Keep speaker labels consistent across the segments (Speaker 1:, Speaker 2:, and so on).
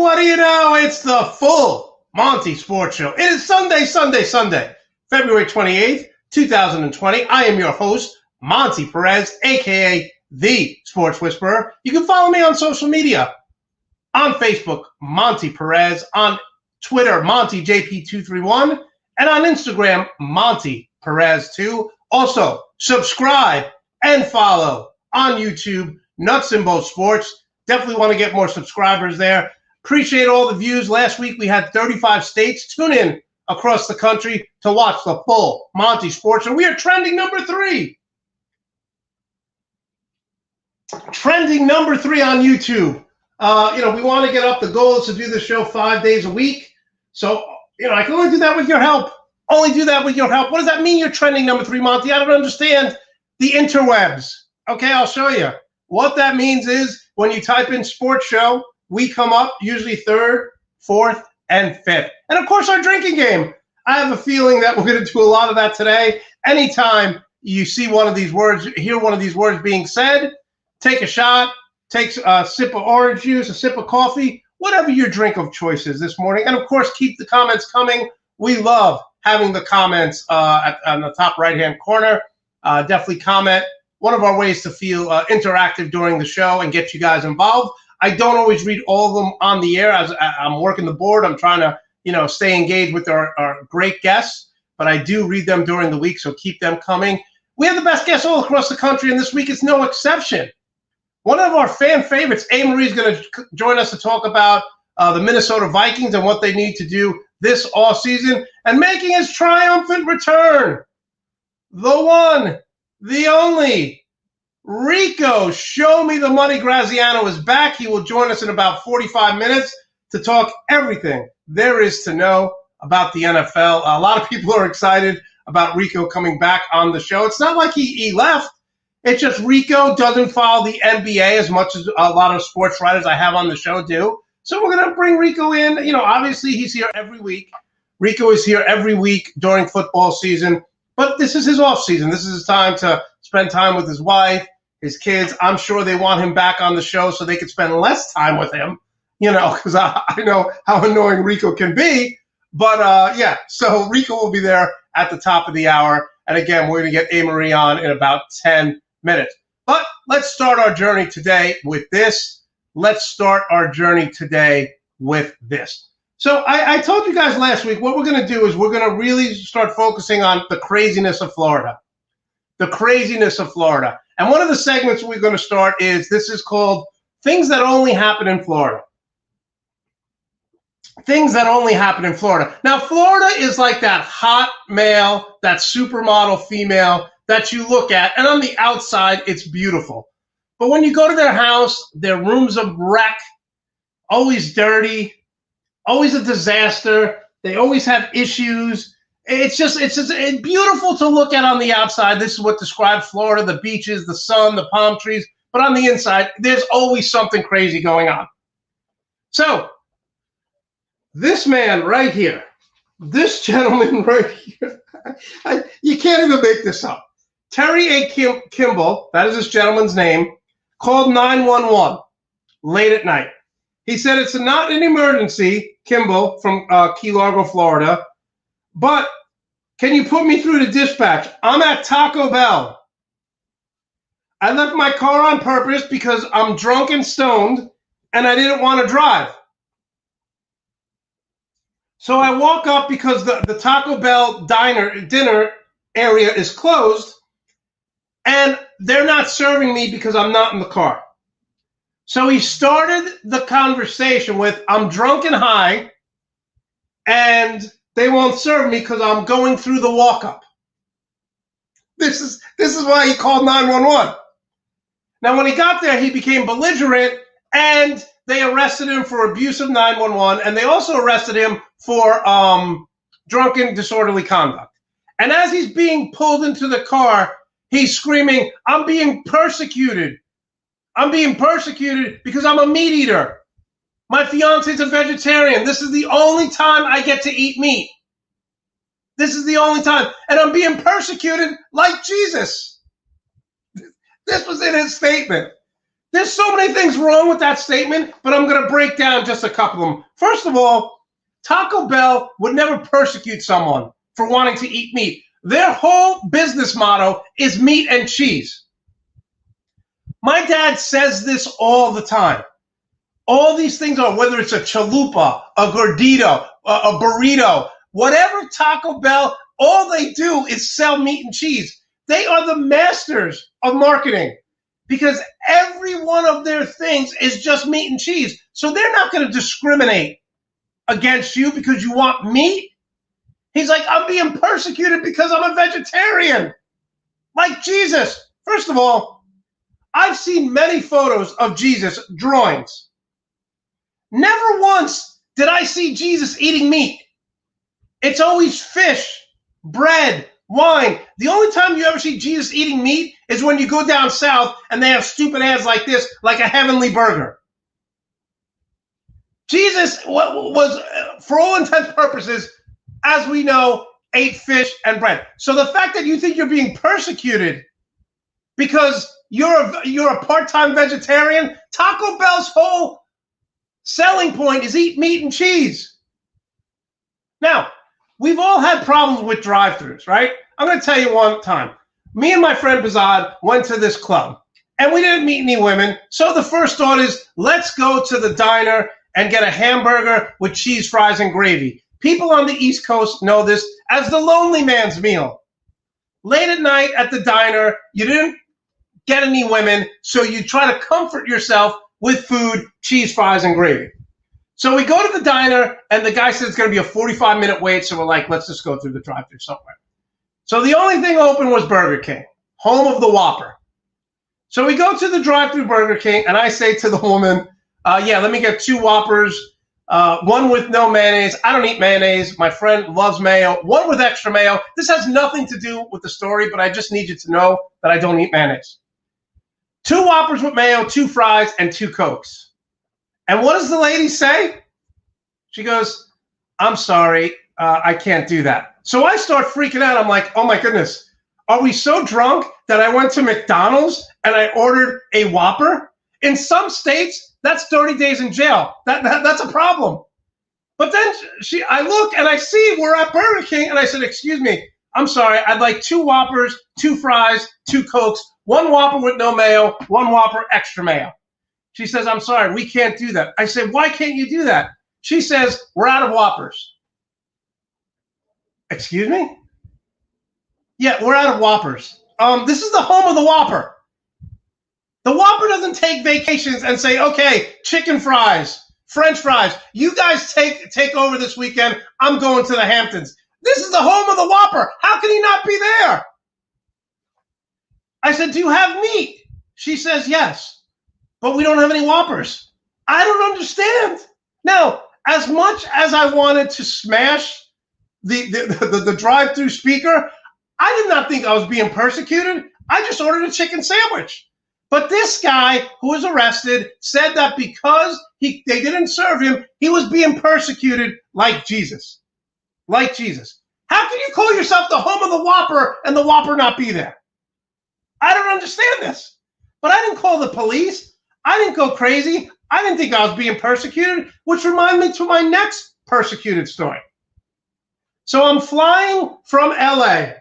Speaker 1: what do you know? It's the full Monte Sports Show. It is Sunday, February 28th, 2020. I am your host, Monte Perez, a.k.a. The Sports Whisperer. You can follow me on social media. On Facebook, Monte Perez. On Twitter, MonteJP231. And on Instagram, Monte Perez2. Also, subscribe and follow on YouTube, Nuts and Bolts Sports. Definitely want to get more subscribers there. Appreciate all the views. Last week we had 35 states tune in across the country to watch the full Monte Sports. And we are trending number 3. Trending number 3 on YouTube. We want to get up. The goal is to do the show 5 days a week. So, I can only do that with your help. Only do that with your help. What does that mean you're trending number 3, Monty? I don't understand the interwebs. Okay, I'll show you. What that means is when you type in sports show, we come up usually 3rd, 4th, and 5th. And, of course, our drinking game. I have a feeling that we're going to do a lot of that today. Anytime you see one of these words, hear one of these words being said, take a shot, take a sip of orange juice, a sip of coffee, whatever your drink of choice is this morning. And, of course, keep the comments coming. We love having the comments on the top right-hand corner. Definitely comment. One of our ways to feel interactive during the show and get you guys involved. I don't always read all of them on the air as I'm working the board. I'm trying to, stay engaged with our great guests, but I do read them during the week, so keep them coming. We have the best guests all across the country, and this week is no exception. One of our fan favorites, A. Marie, is going to join us to talk about the Minnesota Vikings and what they need to do this offseason, and making his triumphant return, the one, the only, Rico Show Me the Money Graziano is back. He will join us in about 45 minutes to talk everything there is to know about the NFL. A lot of people are excited about Rico coming back on the show. It's not like he left. It's just Rico doesn't follow the NBA as much as a lot of sports writers I have on the show do. So we're going to bring Rico in. Obviously he's here every week. Rico is here every week during football season. But this is his off season. This is his time to spend time with his wife, his kids. I'm sure they want him back on the show so they can spend less time with him, because I know how annoying Rico can be. But, so Rico will be there at the top of the hour. And, again, we're going to get A. Marie on in about 10 minutes. But let's start our journey today with this. So I told you guys last week what we're going to do is we're going to really start focusing on the craziness of Florida. The craziness of Florida. And one of the segments we're going to start this is called Things That Only Happen in Florida. Things that only happen in Florida. Now, Florida is like that hot male, that supermodel female that you look at, and on the outside, it's beautiful. But when you go to their house, their room's a wreck, always dirty, always a disaster. They always have issues. It's just beautiful to look at on the outside. This is what describes Florida, the beaches, the sun, the palm trees. But on the inside, there's always something crazy going on. So this man right here, this gentleman right here, you can't even make this up. Terry A. Kimball, that is this gentleman's name, called 911 late at night. He said it's not an emergency, Kimball from Key Largo, Florida, but can you put me through to dispatch? I'm at Taco Bell. I left my car on purpose because I'm drunk and stoned, and I didn't want to drive. So I walk up because the Taco Bell dinner area is closed, and they're not serving me because I'm not in the car. So he started the conversation with, I'm drunk and high, and they won't serve me because I'm going through the walk-up. This is why he called 911. Now, when he got there, he became belligerent, and they arrested him for abuse of 911, and they also arrested him for drunken, disorderly conduct. And as he's being pulled into the car, he's screaming, I'm being persecuted. I'm being persecuted because I'm a meat eater. My fiance's a vegetarian. This is the only time I get to eat meat. This is the only time. And I'm being persecuted like Jesus. This was in his statement. There's so many things wrong with that statement, but I'm going to break down just a couple of them. First of all, Taco Bell would never persecute someone for wanting to eat meat. Their whole business motto is meat and cheese. My dad says this all the time. All these things are, whether it's a chalupa, a gordito, a burrito, whatever Taco Bell, all they do is sell meat and cheese. They are the masters of marketing because every one of their things is just meat and cheese. So they're not going to discriminate against you because you want meat. He's like, I'm being persecuted because I'm a vegetarian. Like Jesus. First of all, I've seen many photos of Jesus, drawings. Never once did I see Jesus eating meat. It's always fish, bread, wine. The only time you ever see Jesus eating meat is when you go down south and they have stupid ads like this, like a heavenly burger. Jesus was, for all intents and purposes, as we know, ate fish and bread. So the fact that you think you're being persecuted because you're a part-time vegetarian, Taco Bell's whole selling point is eat meat and cheese. Now, we've all had problems with drive-thrus, right? I'm going to tell you one time. Me and my friend Bazad went to this club, and we didn't meet any women. So the first thought is, let's go to the diner and get a hamburger with cheese fries and gravy. People on the East Coast know this as the lonely man's meal. Late at night at the diner, you didn't get any women, so you try to comfort yourself with food, cheese fries, and gravy. So we go to the diner, and the guy says it's going to be a 45-minute wait, so we're like, let's just go through the drive-thru somewhere. So the only thing open was Burger King, home of the Whopper. So we go to the drive-thru Burger King, and I say to the woman, yeah, let me get 2 Whoppers, one with no mayonnaise. I don't eat mayonnaise. My friend loves mayo. One with extra mayo. This has nothing to do with the story, but I just need you to know that I don't eat mayonnaise. 2 Whoppers with mayo, 2 fries, and 2 Cokes. And what does the lady say? She goes, I'm sorry, I can't do that. So I start freaking out. I'm like, oh my goodness, are we so drunk that I went to McDonald's and I ordered a Whopper? In some states, that's 30 days in jail. That's a problem. But then I look and I see we're at Burger King, and I said, excuse me, I'm sorry, I'd like 2 Whoppers, 2 fries, 2 Cokes, 1 Whopper with no mayo, 1 Whopper extra mayo. She says, I'm sorry, we can't do that. I said, why can't you do that? She says, we're out of Whoppers. Excuse me? Yeah, we're out of Whoppers. This is the home of the Whopper. The Whopper doesn't take vacations and say, okay, chicken fries, French fries. You guys take over this weekend. I'm going to the Hamptons. This is the home of the Whopper. How can he not be there? I said, do you have meat? She says, yes, but we don't have any Whoppers. I don't understand. Now, as much as I wanted to smash the drive-through speaker, I did not think I was being persecuted. I just ordered a chicken sandwich. But this guy who was arrested said that because they didn't serve him, he was being persecuted like Jesus. Like Jesus. How can you call yourself the home of the Whopper and the Whopper not be there? I don't understand this. But I didn't call the police. I didn't go crazy. I didn't think I was being persecuted, which reminds me to my next persecuted story. So I'm flying from LA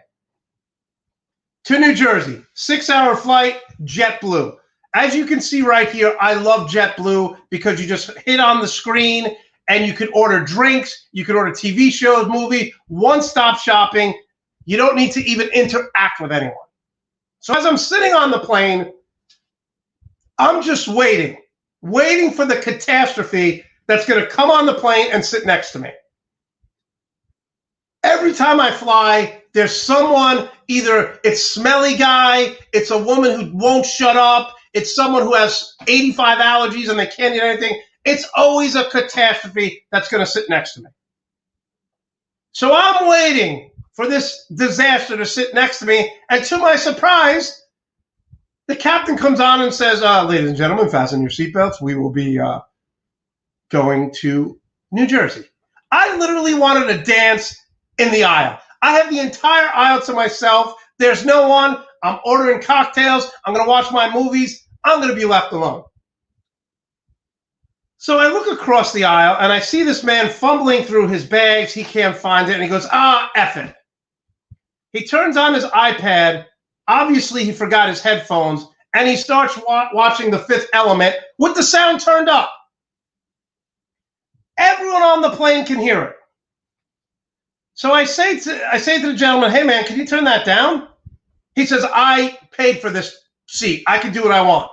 Speaker 1: to New Jersey, 6-hour flight, JetBlue. As you can see right here, I love JetBlue because you just hit on the screen and you can order drinks, you can order TV shows, movie, one-stop shopping. You don't need to even interact with anyone. So as I'm sitting on the plane, I'm just waiting for the catastrophe that's going to come on the plane and sit next to me. Every time I fly, there's someone, either it's smelly guy, it's a woman who won't shut up, it's someone who has 85 allergies and they can't eat anything. It's always a catastrophe that's going to sit next to me. So I'm waiting for this disaster to sit next to me, and to my surprise, the captain comes on and says, ladies and gentlemen, fasten your seatbelts. We will be going to New Jersey. I literally wanted to dance in the aisle. I have the entire aisle to myself. There's no one. I'm ordering cocktails. I'm going to watch my movies. I'm going to be left alone. So I look across the aisle, and I see this man fumbling through his bags. He can't find it, and he goes, F it. He turns on his iPad. Obviously, he forgot his headphones, and he starts watching The Fifth Element with the sound turned up. Everyone on the plane can hear it. So I say to the gentleman, hey, man, can you turn that down? He says, I paid for this seat. I can do what I want.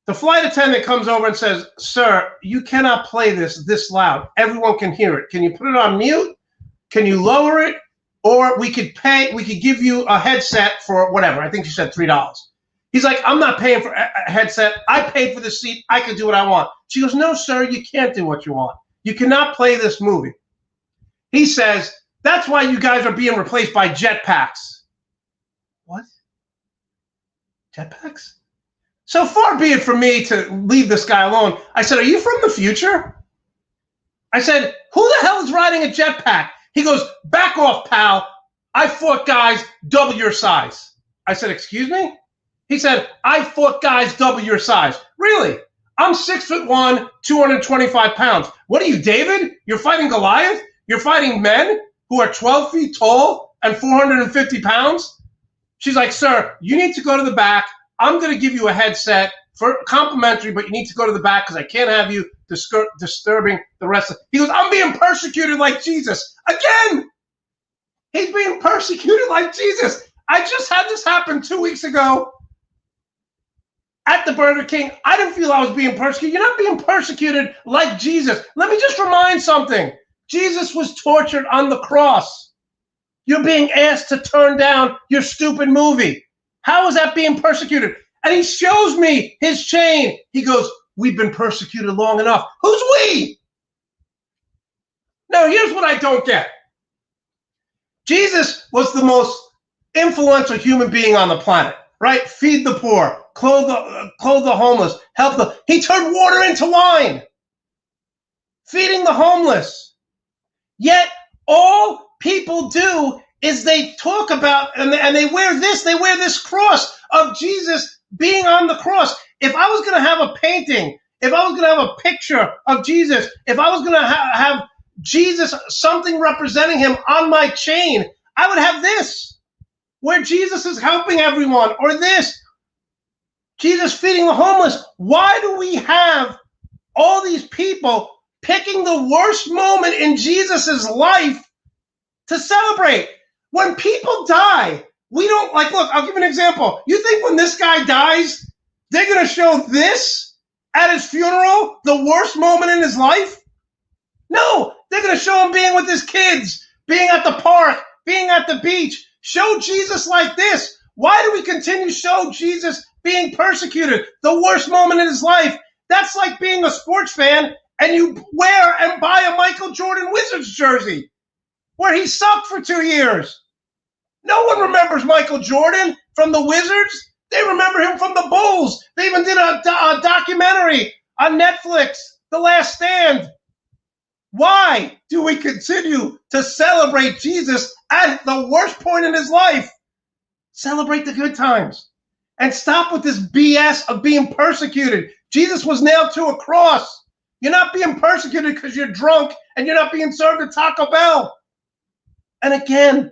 Speaker 1: The flight attendant comes over and says, sir, you cannot play this loud. Everyone can hear it. Can you put it on mute? Can you lower it? Or we could give you a headset for whatever. I think she said $3. He's like, I'm not paying for a headset. I paid for the seat. I can do what I want. She goes, no, sir, you can't do what you want. You cannot play this movie. He says, that's why you guys are being replaced by jetpacks. What? Jetpacks? So far be it from me to leave this guy alone. I said, are you from the future? I said, who the hell is riding a jetpack? He goes, back off, pal. I fought guys double your size. I said, excuse me? He said, I fought guys double your size. Really? I'm 6'1", 225 pounds. What are you, David? You're fighting Goliath? You're fighting men who are 12 feet tall and 450 pounds? She's like, sir, you need to go to the back. I'm going to give you a headset for complimentary, but you need to go to the back because I can't have you disturbing the rest of it. He goes, I'm being persecuted like Jesus. Again, he's being persecuted like Jesus. I just had this happen 2 weeks ago at the Burger King. I didn't feel I was being persecuted. You're not being persecuted like Jesus. Let me just remind something. Jesus was tortured on the cross. You're being asked to turn down your stupid movie. How is that being persecuted? And he shows me his chain. He goes, we've been persecuted long enough. Who's we? Now, here's what I don't get. Jesus was the most influential human being on the planet, right? Feed the poor, clothe the homeless, help the... He turned water into wine, feeding the homeless. Yet all people do is they talk about, and they wear this cross of Jesus being on the cross. If I was going to have a painting, if I was going to have a picture of Jesus, if I was going to have Jesus, something representing him on my chain, I would have this, where Jesus is helping everyone, or this, Jesus feeding the homeless. Why do we have all these people picking the worst moment in Jesus's life to celebrate? When people die, we don't, like, look, I'll give you an example. You think when this guy dies, they're going to show this at his funeral, the worst moment in his life? No, they're going to show him being with his kids, being at the park, being at the beach. Show Jesus like this. Why do we continue to show Jesus being persecuted, the worst moment in his life? That's like being a sports fan and you wear and buy a Michael Jordan Wizards jersey where he sucked for 2 years. No one remembers Michael Jordan from the Wizards. They remember him from the Bulls. They even did a documentary on Netflix, The Last Stand. Why do we continue to celebrate Jesus at the worst point in his life? Celebrate the good times and stop with this BS of being persecuted. Jesus was nailed to a cross. You're not being persecuted because you're drunk and you're not being served at Taco Bell. And again,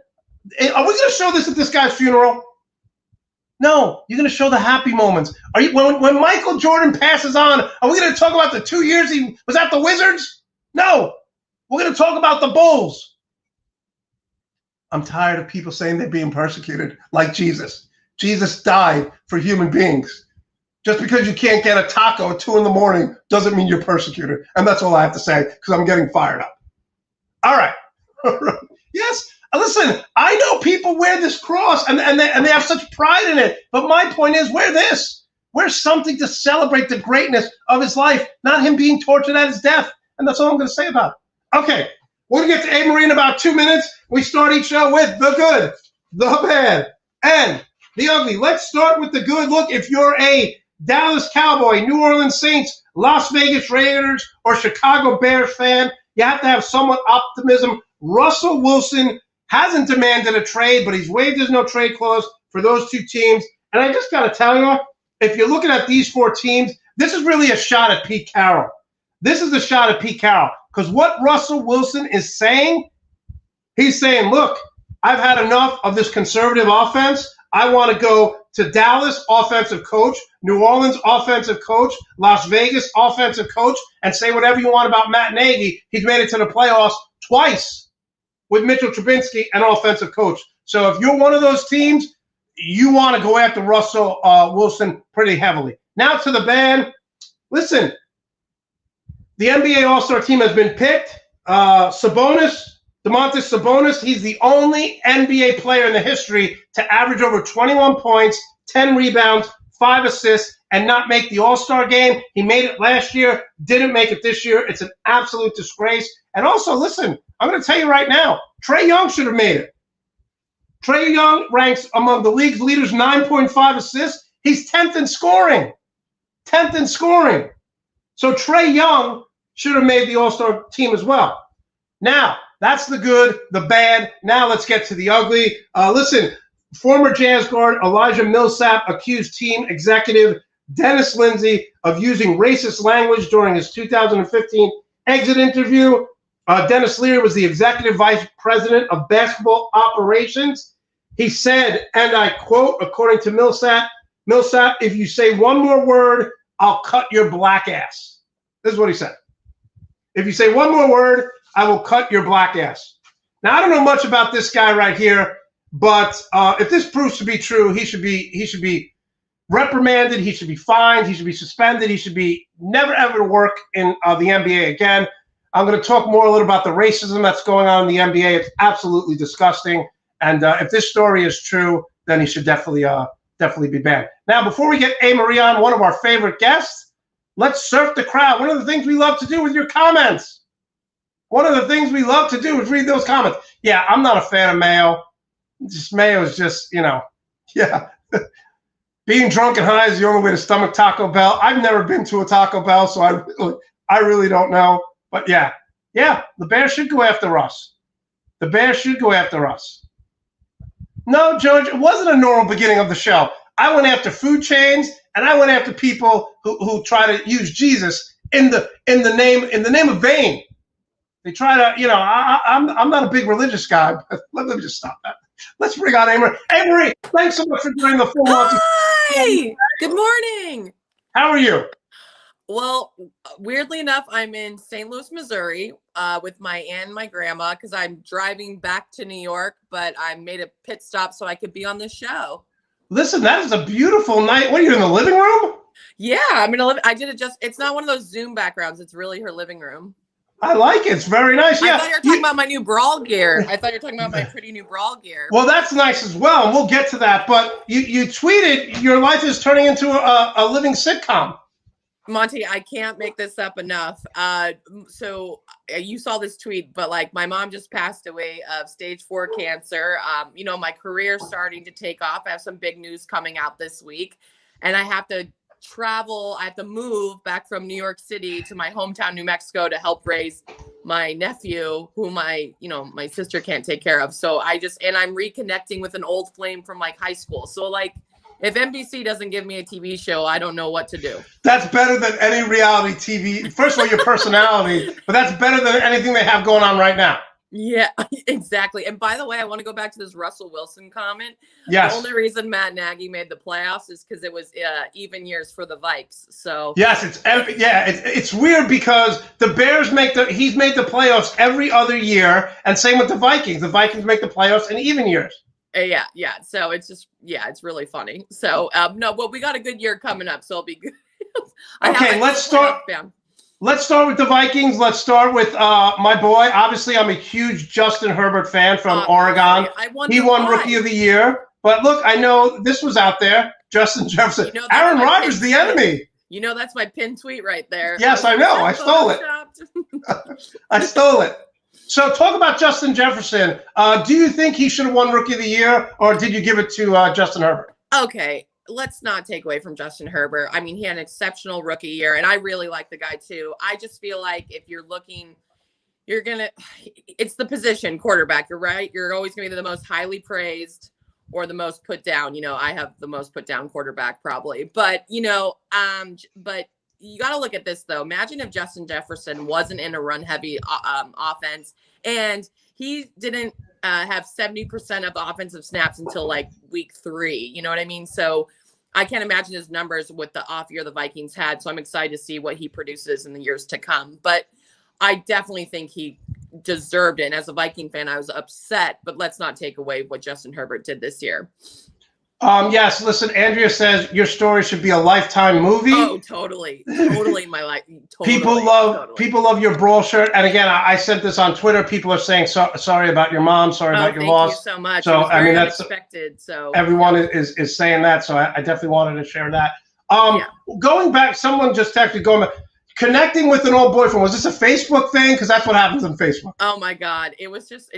Speaker 1: are we going to show this at this guy's funeral? No, you're going to show the happy moments. Are you, when Michael Jordan passes on, are we going to talk about the 2 years he was at the Wizards? No, we're going to talk about the Bulls. I'm tired of people saying they're being persecuted like Jesus. Jesus died for human beings. Just because you can't get a taco at 2 a.m. doesn't mean you're persecuted. And that's all I have to say because I'm getting fired up. All right. Yes. Listen, I know people wear this cross and they have such pride in it. But my point is, wear this. Wear something to celebrate the greatness of his life, not him being tortured at his death. And that's all I'm going to say about it. Okay, we're going to get to A. Marie in about 2 minutes. We start each show with the good, the bad, and the ugly. Let's start with the good. Look, if you're a Dallas Cowboy, New Orleans Saints, Las Vegas Raiders, or Chicago Bears fan, you have to have somewhat optimism. Russell Wilson hasn't demanded a trade, but he's waived his no-trade clause for those two teams. And I just got to tell you, if you're looking at these 4 teams, this is really a shot at Pete Carroll. This is a shot at Pete Carroll because what Russell Wilson is saying, he's saying, look, I've had enough of this conservative offense. I want to go to Dallas, offensive coach, New Orleans, offensive coach, Las Vegas, offensive coach, and say whatever you want about Matt Nagy. He's made it to the playoffs twice with Mitchell Trubisky, an offensive coach. So if you're one of those teams, you want to go after Russell Wilson pretty heavily. Now to the band. Listen, the NBA All-Star team has been picked. Sabonis, Domantas Sabonis, he's the only NBA player in the history to average over 21 points, 10 rebounds, 5 assists, and not make the All-Star game. He made it last year, didn't make it this year. It's an absolute disgrace. And also, listen, I'm going to tell you right now, Trae Young should have made it. Trae Young ranks among the league's leaders, 9.5 assists. He's 10th in scoring. 10th in scoring. So Trae Young should have made the All-Star team as well. Now, that's the good, the bad. Now let's get to the ugly. Listen, former Jazz guard Elijah Millsap accused team executive Dennis Lindsey of using racist language during his 2015 exit interview. Dennis Leary was the executive vice president of basketball operations. He said, and I quote, according to Millsap, if you say one more word, I'll cut your black ass. This is what he said. If you say one more word, I will cut your black ass. Now, I don't know much about this guy right here, but if this proves to be true, he should be reprimanded. He should be fined. He should be suspended. He should be never, ever work in the NBA again. I'm going to talk more a little about the racism that's going on in the NBA. It's absolutely disgusting. And if this story is true, then he should definitely be banned. Now, before we get A. Marie on, one of our favorite guests, let's surf the crowd. One of the things we love to do with your comments. One of the things we love to do is read those comments. Yeah, I'm not a fan of mayo. Mayo is just, yeah. Being drunk and high is the only way to stomach Taco Bell. I've never been to a Taco Bell, so I really don't know. But yeah, the Bears should go after us. The Bears should go after us. No, George, it wasn't a normal beginning of the show. I went after food chains, and I went after people who try to use Jesus in the name of vain. They try to, I'm not a big religious guy, but let me just stop that. Let's bring on Amory. Amory, thanks so much for joining the full Monte.
Speaker 2: Hi! Good morning.
Speaker 1: How are you?
Speaker 2: Well, weirdly enough, I'm in St. Louis, Missouri, with my aunt and my grandma because I'm driving back to New York, but I made a pit stop so I could be on the show.
Speaker 1: Listen, that is a beautiful night. What are you in the living room?
Speaker 2: Yeah, I did it it's not one of those Zoom backgrounds. It's really her living room.
Speaker 1: I like it. It's very nice. Yeah.
Speaker 2: I thought you were talking about my new brawl gear. I thought you were talking about my pretty new brawl gear.
Speaker 1: Well, that's nice as well, and we'll get to that. But you tweeted your life is turning into a living sitcom.
Speaker 2: Monte, I can't make this up enough. So you saw this tweet, but my mom just passed away of stage 4 cancer. My career's starting to take off. I have some big news coming out this week, and I have to travel. I have to move back from New York City to my hometown, New Mexico, to help raise my nephew, who my sister can't take care of. So I'm reconnecting with an old flame from high school. So if NBC doesn't give me a TV show, I don't know what to do.
Speaker 1: That's better than any reality TV. First of all, your personality, but that's better than anything they have going on right now.
Speaker 2: Yeah, exactly. And by the way, I want to go back to this Russell Wilson comment.
Speaker 1: Yes.
Speaker 2: The only reason Matt Nagy made the playoffs is because it was even years for the Vikes. So
Speaker 1: yes, it's weird because the Bears he's made the playoffs every other year, and same with the Vikings. The Vikings make the playoffs in even years.
Speaker 2: Yeah. So it's just it's really funny. So we got a good year coming up, so it'll be good.
Speaker 1: Okay, let's start. Let's start with the Vikings. Let's start with my boy. Obviously, I'm a huge Justin Herbert fan from Oregon. He won Rookie of the Year. But look, I know this was out there. Justin Jefferson. Aaron Rodgers, the enemy.
Speaker 2: That's my pinned tweet right there.
Speaker 1: Yes, I know. I stole it. I stole it. So talk about Justin Jefferson. Do you think he should have won Rookie of the Year, or did you give it to Justin Herbert?
Speaker 2: Okay. Let's not take away from Justin Herbert. I mean, he had an exceptional rookie year, and I really like the guy too. I just feel like if you're looking, it's the position quarterback. You're right. You're always going to be the most highly praised, or the most put down. I have the most put down quarterback probably, but but you got to look at this though. Imagine if Justin Jefferson wasn't in a run heavy offense and he didn't have 70% of the offensive snaps until like week 3. You know what I mean? So I can't imagine his numbers with the off year the Vikings had. So I'm excited to see what he produces in the years to come. But I definitely think he deserved it. And as a Viking fan, I was upset, but let's not take away what Justin Herbert did this year.
Speaker 1: Yes, listen, Andrea says your story should be a Lifetime movie.
Speaker 2: Oh, totally. Totally my life. Totally,
Speaker 1: people love your brawl shirt. And again, I sent this on Twitter. People are saying sorry about your mom, sorry about your loss.
Speaker 2: Thank you so much.
Speaker 1: So
Speaker 2: I mean that's unexpected. So
Speaker 1: everyone is saying that. So I definitely wanted to share that. Going back, someone just texted connecting with an old boyfriend. Was this a Facebook thing? Because that's what happens on Facebook.
Speaker 2: Oh my God. It was just,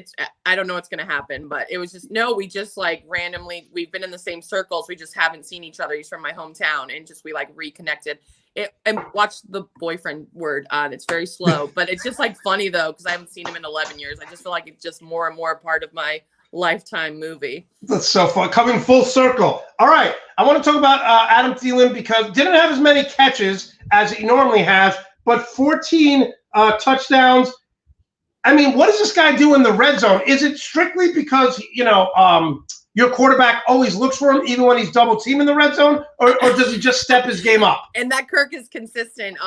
Speaker 2: I don't know what's going to happen, but it was just, we just like randomly, we've been in the same circles. We just haven't seen each other. He's from my hometown and we like reconnected and watched the boyfriend word on. It's very slow, but it's just like funny though, because I haven't seen him in 11 years. I just feel like it's just more and more a part of my Lifetime movie.
Speaker 1: That's so fun. Coming full circle. All right. I want to talk about Adam Thielen because didn't have as many catches as he normally has, but 14 touchdowns. I mean, what does this guy do in the red zone? Is it strictly because, your quarterback always looks for him even when he's double teamed in the red zone, or does he just step his game up?
Speaker 2: And that Kirk is consistent.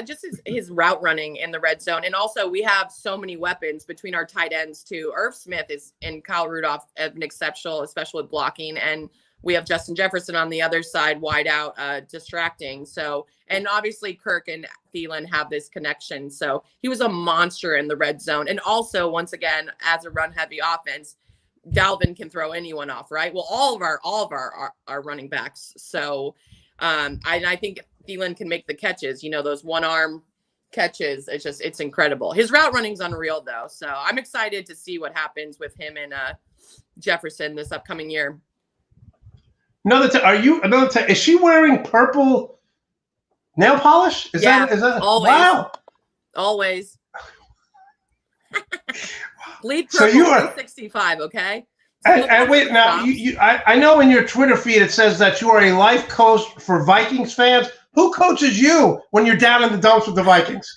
Speaker 2: Just his route running in the red zone. And also we have so many weapons between our tight ends too. Irv Smith and Kyle Rudolph have been exceptional, especially with blocking. And we have Justin Jefferson on the other side, wide out, distracting. So, and obviously Kirk and Thielen have this connection. So he was a monster in the red zone. And also, once again, as a run heavy offense, Dalvin can throw anyone off, right? Well, all of our running backs. So, I think Thielen can make the catches. Those one arm catches. It's incredible. His route running's unreal, though. So I'm excited to see what happens with him and Jefferson this upcoming year.
Speaker 1: Is she wearing purple nail polish? Is that
Speaker 2: always?
Speaker 1: Wow.
Speaker 2: Always. Bleed purple.
Speaker 1: So you are
Speaker 2: 65, okay?
Speaker 1: And wait, now I know in your Twitter feed it says that you are a life coach for Vikings fans. Who coaches you when you're down in the dumps with the Vikings?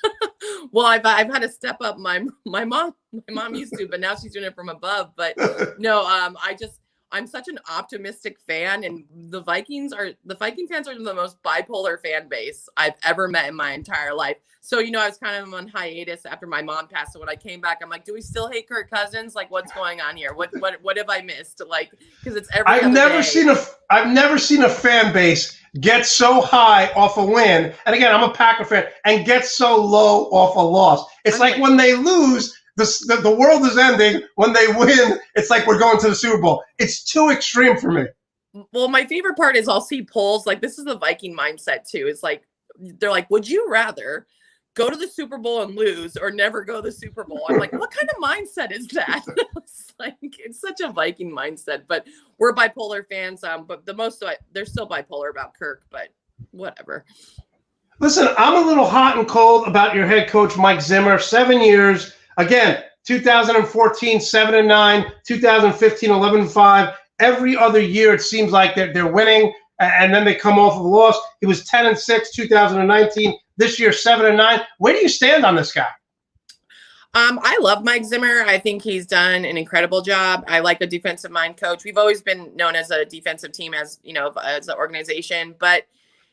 Speaker 2: Well, I've had to step up. My mom used to, but now she's doing it from above. But no, I'm such an optimistic fan, and the Viking fans are the most bipolar fan base I've ever met in my entire life. So, I was kind of on hiatus after my mom passed. So when I came back, I'm like, do we still hate Kirk Cousins? Like, what's going on here? What have I missed? Like, because it's every
Speaker 1: I've never seen a fan base get so high off a win. And again, I'm a Packer fan, and get so low off a loss. It's like when they lose, the world is ending. When they win, it's like we're going to the Super Bowl. It's too extreme for me.
Speaker 2: Well, my favorite part is I'll see polls. Like, this is the Viking mindset too. It's like, they're like, would you rather go to the Super Bowl and lose or never go to the Super Bowl? I'm like, what kind of mindset is that? It's such a Viking mindset, but we're bipolar fans. But they're still bipolar about Kirk, but whatever.
Speaker 1: Listen, I'm a little hot and cold about your head coach, Mike Zimmer. 7 years. Again, 2014, 7-9, 2015, 11-5. Every other year, it seems like they're winning, and then they come off of a loss. He was 10-6, 2019. This year, 7-9. Where do you stand on this guy?
Speaker 2: I love Mike Zimmer. I think he's done an incredible job. I like a defensive mind coach. We've always been known as a defensive team, as an organization, but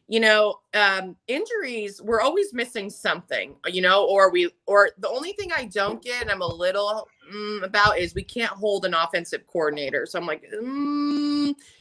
Speaker 2: injuries, we're always missing something, or the only thing I don't get, and I'm a little about, is we can't hold an offensive coordinator. So I'm like,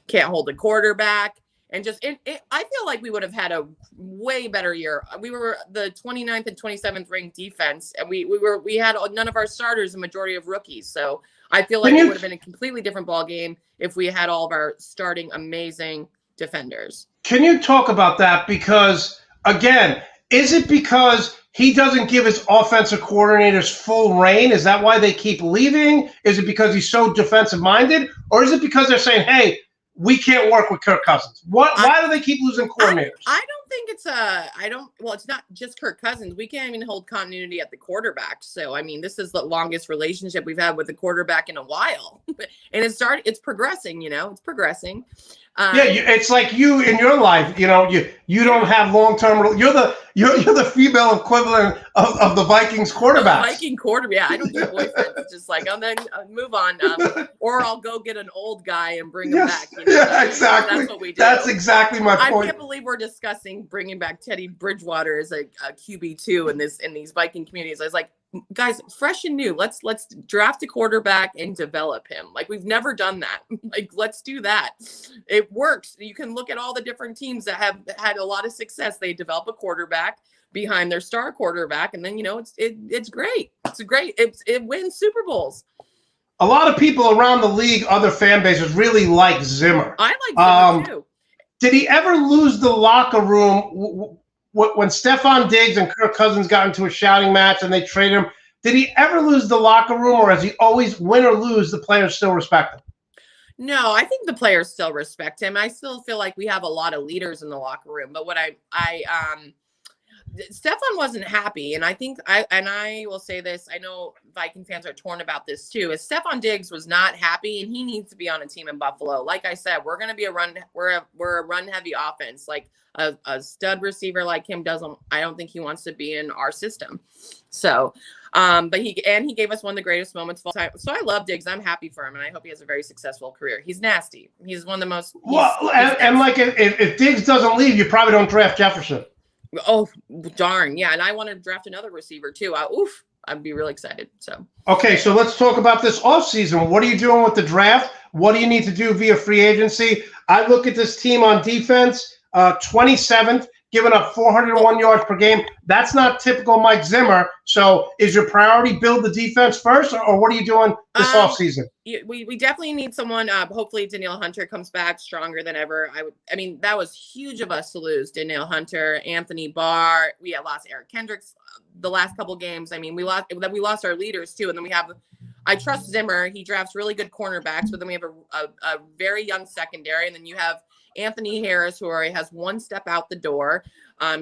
Speaker 2: can't hold a quarterback. And I feel like we would have had a way better year. We were the 29th and 27th ranked defense, and we had none of our starters, a majority of rookies. So I feel like it would have been a completely different ball game if we had all of our starting amazing defenders.
Speaker 1: Can you talk about that? Because, again, is it because he doesn't give his offensive coordinators full reign? Is that why they keep leaving? Is it because he's so defensive-minded? Or is it because they're saying, hey, we can't work with Kirk Cousins? Why do they keep losing coordinators?
Speaker 2: I don't think it's it's not just Kirk Cousins. We can't even hold continuity at the quarterback. So, I mean, this is the longest relationship we've had with the quarterback in a while. And it's progressing, it's progressing.
Speaker 1: It's like you in your life, you don't have long-term. You're the female equivalent of the Vikings quarterbacks.
Speaker 2: Viking quarterback. Yeah, I don't do boyfriends. It's just like, then move on. Or I'll go get an old guy and bring him back.
Speaker 1: Yeah, exactly.
Speaker 2: That's what we do.
Speaker 1: That's exactly my point.
Speaker 2: I can't believe we're discussing bringing back Teddy Bridgewater as a QB2 in these Viking communities. I was like, guys, fresh and new. Let's draft a quarterback and develop him. Like, we've never done that. Like, let's do that. It works. You can look at all the different teams that have had a lot of success. They develop a quarterback behind their star quarterback, and then it's great. It's great. It wins Super Bowls.
Speaker 1: A lot of people around the league, other fan bases, really like Zimmer.
Speaker 2: I like Zimmer too.
Speaker 1: Did he ever lose the locker room when Stephon Diggs and Kirk Cousins got into a shouting match and they traded him? Did he ever lose the locker room, or has he always, win or lose, the players still respect him?
Speaker 2: No, I think the players still respect him. I still feel like we have a lot of leaders in the locker room. But what Stephon wasn't happy, and I will say this, I know Viking fans are torn about this too, is Stephon Diggs was not happy, and he needs to be on a team in Buffalo. Like I said, we're going to be we're a run heavy offense. Like a stud receiver like him I don't think he wants to be in our system. So, but he gave us one of the greatest moments of all time. So I love Diggs. I'm happy for him, and I hope he has a very successful career. He's nasty. He's one of the most.
Speaker 1: And like if Diggs doesn't leave, you probably don't draft Jefferson.
Speaker 2: Oh, darn. Yeah. And I want to draft another receiver too. I'd be really excited. So,
Speaker 1: okay. So let's talk about this offseason. What are you doing with the draft? What do you need to do via free agency? I look at this team on defense, 27th, giving up 401 yards per game. That's not typical Mike Zimmer. So is your priority build the defense first, or what are you doing this offseason?
Speaker 2: We definitely need someone. Hopefully Danielle Hunter comes back stronger than ever. That was huge of us to lose Danielle Hunter, Anthony Barr. We had lost Eric Kendricks the last couple games. We lost our leaders too. And then I trust Zimmer. He drafts really good cornerbacks, but then we have a very young secondary. And then you have Anthony Harris, who already has one step out the door.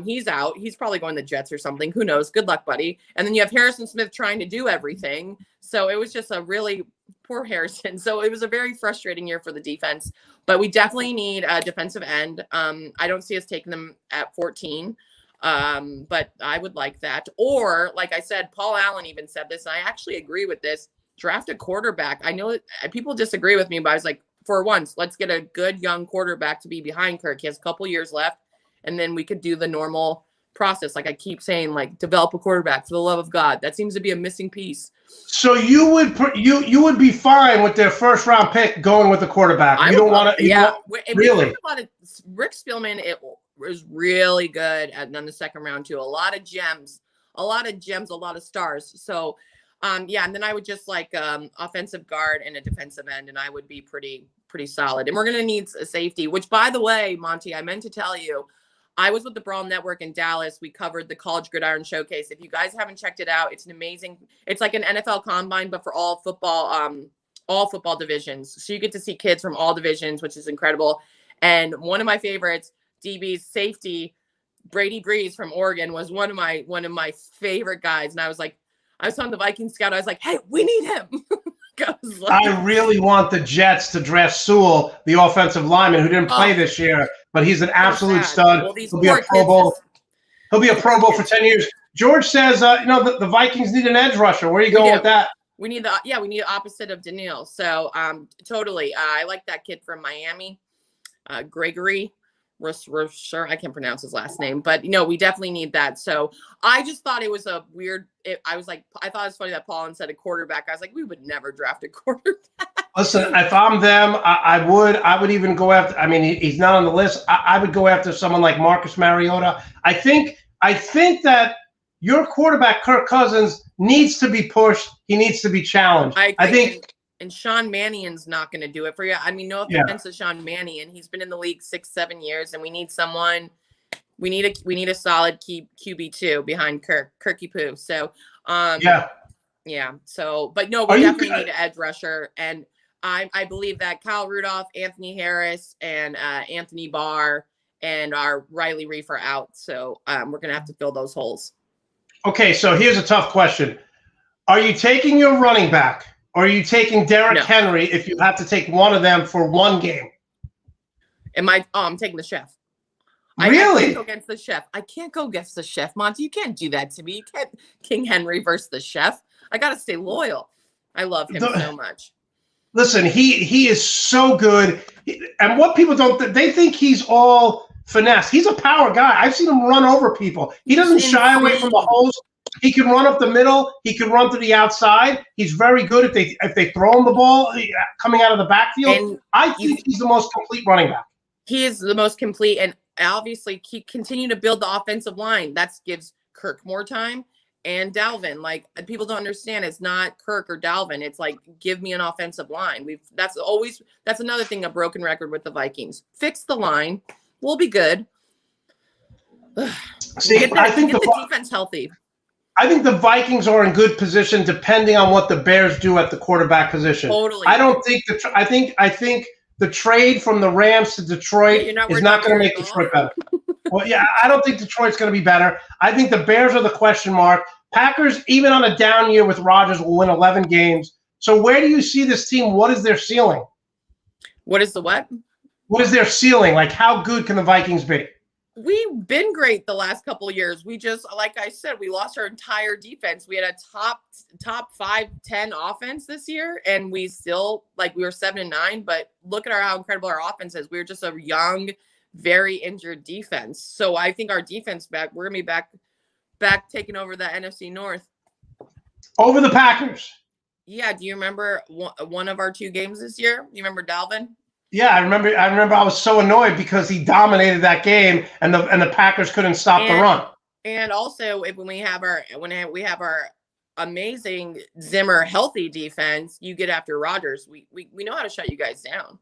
Speaker 2: He's out. He's probably going to the Jets or something. Who knows? Good luck, buddy. And then you have Harrison Smith trying to do everything. So it was just a really poor Harrison. So it was a very frustrating year for the defense. But we definitely need a defensive end. I don't see us taking them at 14. But I would like that. Or, like I said, Paul Allen even said this, and I actually agree with this. Draft a quarterback. I know people disagree with me, but I was like, for once, let's get a good young quarterback to be behind Kirk. He has a couple years left, and then we could do the normal process. Like I keep saying, like, develop a quarterback for the love of God. That seems to be a missing piece.
Speaker 1: So you would be fine with their first round pick going with the quarterback. You don't want to.
Speaker 2: Yeah,
Speaker 1: really.
Speaker 2: Rick Spielman, it was really good, and then the second round too. A lot of gems, a lot of stars. So. And then I would just like offensive guard and a defensive end, and I would be pretty solid. And we're going to need a safety, which, by the way, Monte, I meant to tell you, I was with the Brawl Network in Dallas. We covered the College Gridiron Showcase. If you guys haven't checked it out, it's it's like an NFL combine, but for all football divisions. So you get to see kids from all divisions, which is incredible. And one of my favorites, DB's safety, Brady Brees from Oregon, was one of my favorite guys. And I was on the Viking scout. I was like, hey, we need him.
Speaker 1: I really want the Jets to draft Sewell, the offensive lineman who didn't play this year, but he's an absolute stud.
Speaker 2: Well,
Speaker 1: he'll be a Pro Bowl. He'll be a Pro Bowl for 10 years. George says, the Vikings need an edge rusher. Where are you going with that?
Speaker 2: We need the opposite of Danielle. So totally. I like that kid from Miami, Gregory. Sure, I can't pronounce his last name, but we definitely need that. So I just thought it was a weird. I thought it was funny that Paul said a quarterback. I was like, we would never draft a quarterback.
Speaker 1: Listen, if I'm them, I would even go after. He's not on the list. I would go after someone like Marcus Mariota. I think that your quarterback, Kirk Cousins, needs to be pushed. He needs to be challenged. I think.
Speaker 2: And Sean Mannion's not going to do it for you. No offense to Sean Mannion. He's been in the league 6-7 years, and we need someone. We need a solid QB2 behind Kirky Poo. So, yeah. So, but no, we definitely need an edge rusher. And I believe that Kyle Rudolph, Anthony Harris, and Anthony Barr and our Riley Reef are out. So we're going to have to fill those holes.
Speaker 1: Okay, so here's a tough question. Are you taking your running back or are you taking Derrick Henry if you have to take one of them for one game?
Speaker 2: I'm taking the chef.
Speaker 1: Really?
Speaker 2: I can't go against the chef. I can't go against the chef, Monte. You can't do that to me. You can't King Henry versus the chef. I got to stay loyal. I love him so much.
Speaker 1: Listen, he is so good. And what people don't, they think he's all finesse. He's a power guy. I've seen him run over people. He doesn't shy away from the holes. He can run up the middle. He can run to the outside. He's very good if they throw him the ball coming out of the backfield. And I think he's the most complete running back.
Speaker 2: He is the most complete, and obviously continue to build the offensive line. That gives Kirk more time and Dalvin. Like, people don't understand, it's not Kirk or Dalvin. It's like, give me an offensive line. That's another thing, a broken record with the Vikings. Fix the line. We'll be good.
Speaker 1: See, I think
Speaker 2: the defense healthy.
Speaker 1: I think the Vikings are in good position depending on what the Bears do at the quarterback position.
Speaker 2: Totally.
Speaker 1: I don't think I think the trade from the Rams to Detroit is not going to make Detroit better. Well, yeah, I don't think Detroit's going to be better. I think the Bears are the question mark. Packers, even on a down year with Rodgers, will win 11 games. So where do you see this team? What is their ceiling?
Speaker 2: What is the what?
Speaker 1: What is their ceiling? Like, how good can the Vikings be?
Speaker 2: We've been great the last couple of years. We just, like I said, we lost our entire defense. We had a top 5-10 offense this year, and we still, we were 7-9. But look at how incredible our offense is. We were just a young, very injured defense. So I think our defense we're gonna be back taking over the NFC North
Speaker 1: over the Packers.
Speaker 2: Yeah. Do you remember one of our 2 games this year? You remember Dalvin?
Speaker 1: Yeah, I remember. I was so annoyed because he dominated that game, and the Packers couldn't stop the run.
Speaker 2: And also, when we have our amazing Zimmer healthy defense, you get after Rodgers. We know how to shut you guys down.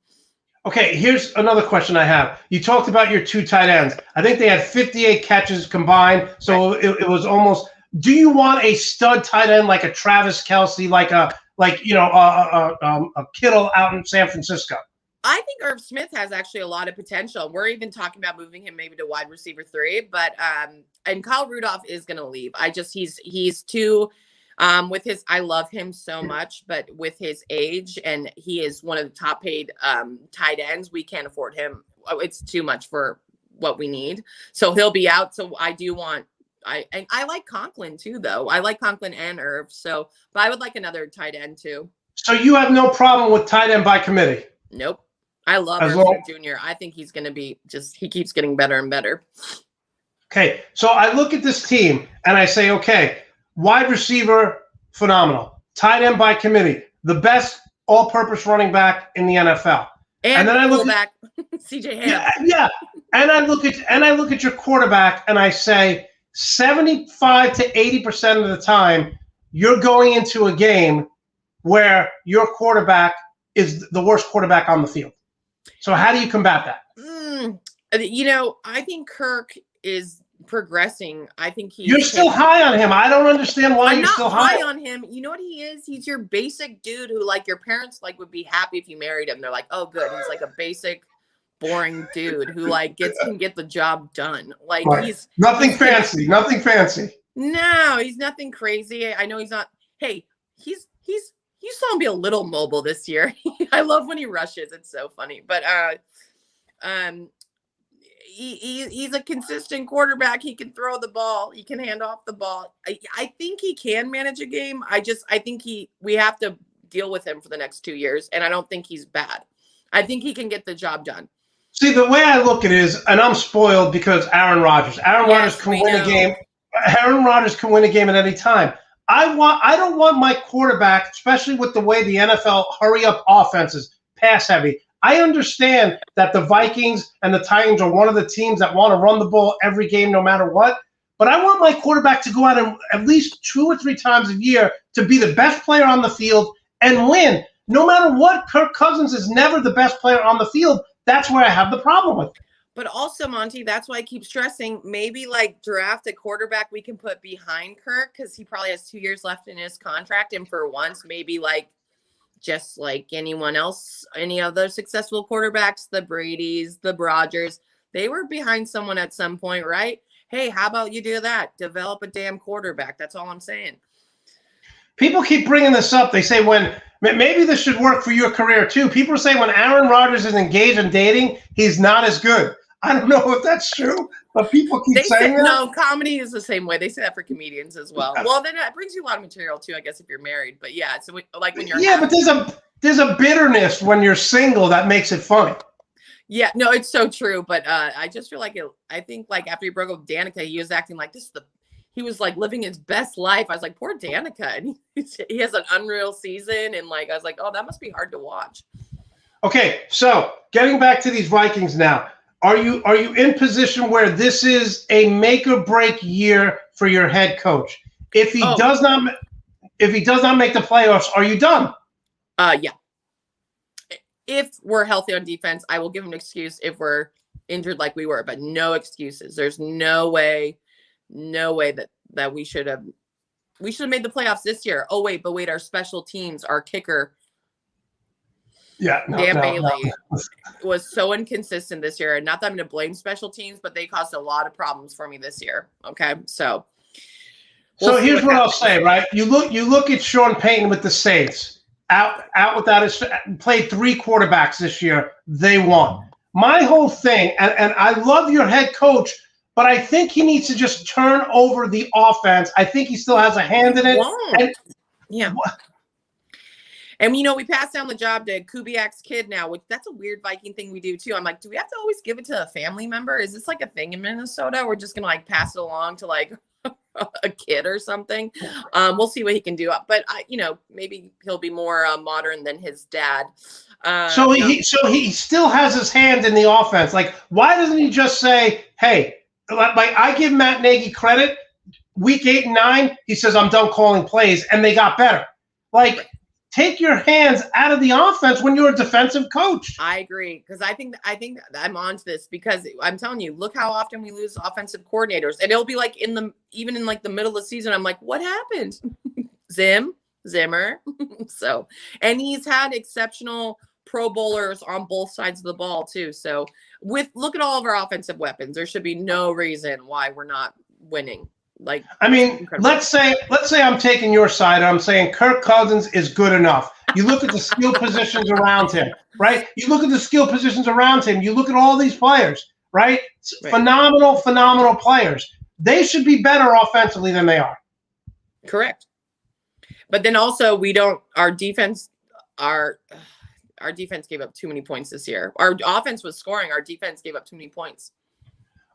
Speaker 1: Okay, here's another question I have. You talked about your 2 tight ends. I think they had 58 catches combined, so it was almost. Do you want a stud tight end like a Travis Kelce, like a Kittle out in San Francisco?
Speaker 2: I think Irv Smith has actually a lot of potential. We're even talking about moving him maybe to wide receiver 3, but and Kyle Rudolph is going to leave. He's too with his, I love him so much, but with his age, and he is one of the top paid tight ends, we can't afford him. It's too much for what we need. So he'll be out. So I like Conklin too, though. I like Conklin and Irv. So, but I would like another tight end too.
Speaker 1: So you have no problem with tight end by committee?
Speaker 2: Nope. I love Irv Jr. I think he's going to be he keeps getting better and better.
Speaker 1: Okay. So I look at this team and I say, okay, wide receiver, phenomenal. Tight end by committee, the best all-purpose running back in the NFL.
Speaker 2: And then I look at CJ Ham.
Speaker 1: Yeah. And I look at your quarterback and I say 75 to 80% of the time you're going into a game where your quarterback is the worst quarterback on the field. So how do you combat that?
Speaker 2: I think Kirk is progressing. I think
Speaker 1: you're still high on him. I don't understand why you're still high
Speaker 2: on him. You know what he is? He's your basic dude who, your parents would be happy if you married him. They're like, oh, good. He's like a basic, boring dude who can get the job done. He's
Speaker 1: nothing fancy. Nothing fancy.
Speaker 2: No, he's nothing crazy. I know he's not. Hey, you saw him be a little mobile this year. I love when he rushes. It's so funny. But he's a consistent quarterback. He can throw the ball. He can hand off the ball. I think he can manage a game. I think we have to deal with him for the next 2 years, and I don't think he's bad. I think he can get the job done.
Speaker 1: See, the way I look at it is, and I'm spoiled because Aaron Rodgers. Rodgers can win a game. Aaron Rodgers can win a game at any time. I don't want my quarterback, especially with the way the NFL hurry up offenses, pass heavy. I understand that the Vikings and the Titans are one of the teams that want to run the ball every game no matter what. But I want my quarterback to go out and at least 2 or 3 times a year to be the best player on the field and win. No matter what, Kirk Cousins is never the best player on the field. That's where I have the problem with it.
Speaker 2: But also, Monte, that's why I keep stressing, maybe draft a quarterback we can put behind Kirk, because he probably has 2 years left in his contract. And for once, maybe just like anyone else, any other successful quarterbacks, the Bradys, the Rodgers, they were behind someone at some point, right? Hey, how about you do that? Develop a damn quarterback. That's all I'm saying.
Speaker 1: People keep bringing this up. They say maybe this should work for your career too. People say when Aaron Rodgers is engaged in dating, he's not as good. I don't know if that's true, but people keep saying that.
Speaker 2: No, comedy is the same way. They say that for comedians as well. Well, then it brings you a lot of material too, I guess, if you're married. But yeah, so like when you're
Speaker 1: but there's a bitterness when you're single that makes it funny.
Speaker 2: Yeah, no, it's so true. But I just feel like I think like after he broke up with Danica, he was acting like he was like living his best life. I was like, poor Danica, and he has an unreal season, and like I was like, oh, that must be hard to watch.
Speaker 1: Okay, so getting back to these Vikings now. Are you in position where this is a make or break year for your head coach? If he does not make the playoffs, are you done?
Speaker 2: Yeah. If we're healthy on defense, I will give him an excuse if we're injured like we were, but no excuses. There's no way that we should have made the playoffs this year. Oh wait, our special teams, our kicker.
Speaker 1: Yeah,
Speaker 2: Bailey was so inconsistent this year. And not that I'm going to blame special teams, but they caused a lot of problems for me this year. Okay, so
Speaker 1: here's what I'll say. Right, you look at Sean Payton with the Saints out without his played 3 quarterbacks this year. They won. My whole thing, and I love your head coach, but I think he needs to just turn over the offense. I think he still has a hand in it.
Speaker 2: Yeah. And, we passed down the job to Kubiak's kid now, which that's a weird Viking thing we do, too. I'm like, do we have to always give it to a family member? Is this like a thing in Minnesota? We're just going to like pass it along to like a kid or something. We'll see what he can do. But, maybe he'll be more modern than his dad.
Speaker 1: So he still has his hand in the offense. Like, why doesn't he just say, hey, like I give Matt Nagy credit. Week 8 and 9, he says, I'm done calling plays, and they got better. Like, take your hands out of the offense when you're a defensive coach.
Speaker 2: I agree, because I think I'm onto this, because I'm telling you, look how often we lose offensive coordinators, and it'll be like even in like the middle of the season, I'm like, what happened? Zimmer. So, and he's had exceptional Pro Bowlers on both sides of the ball too. So, look at all of our offensive weapons. There should be no reason why we're not winning. Like, I mean,
Speaker 1: incredible. let's say I'm taking your side. I'm saying Kirk Cousins is good enough. You look at the skill positions around him, right? You look at the skill positions around him. You look at all these players, right? Phenomenal players. They should be better offensively than they are.
Speaker 2: Correct. But then also our defense gave up too many points this year. Our offense was scoring. Our defense gave up too many points.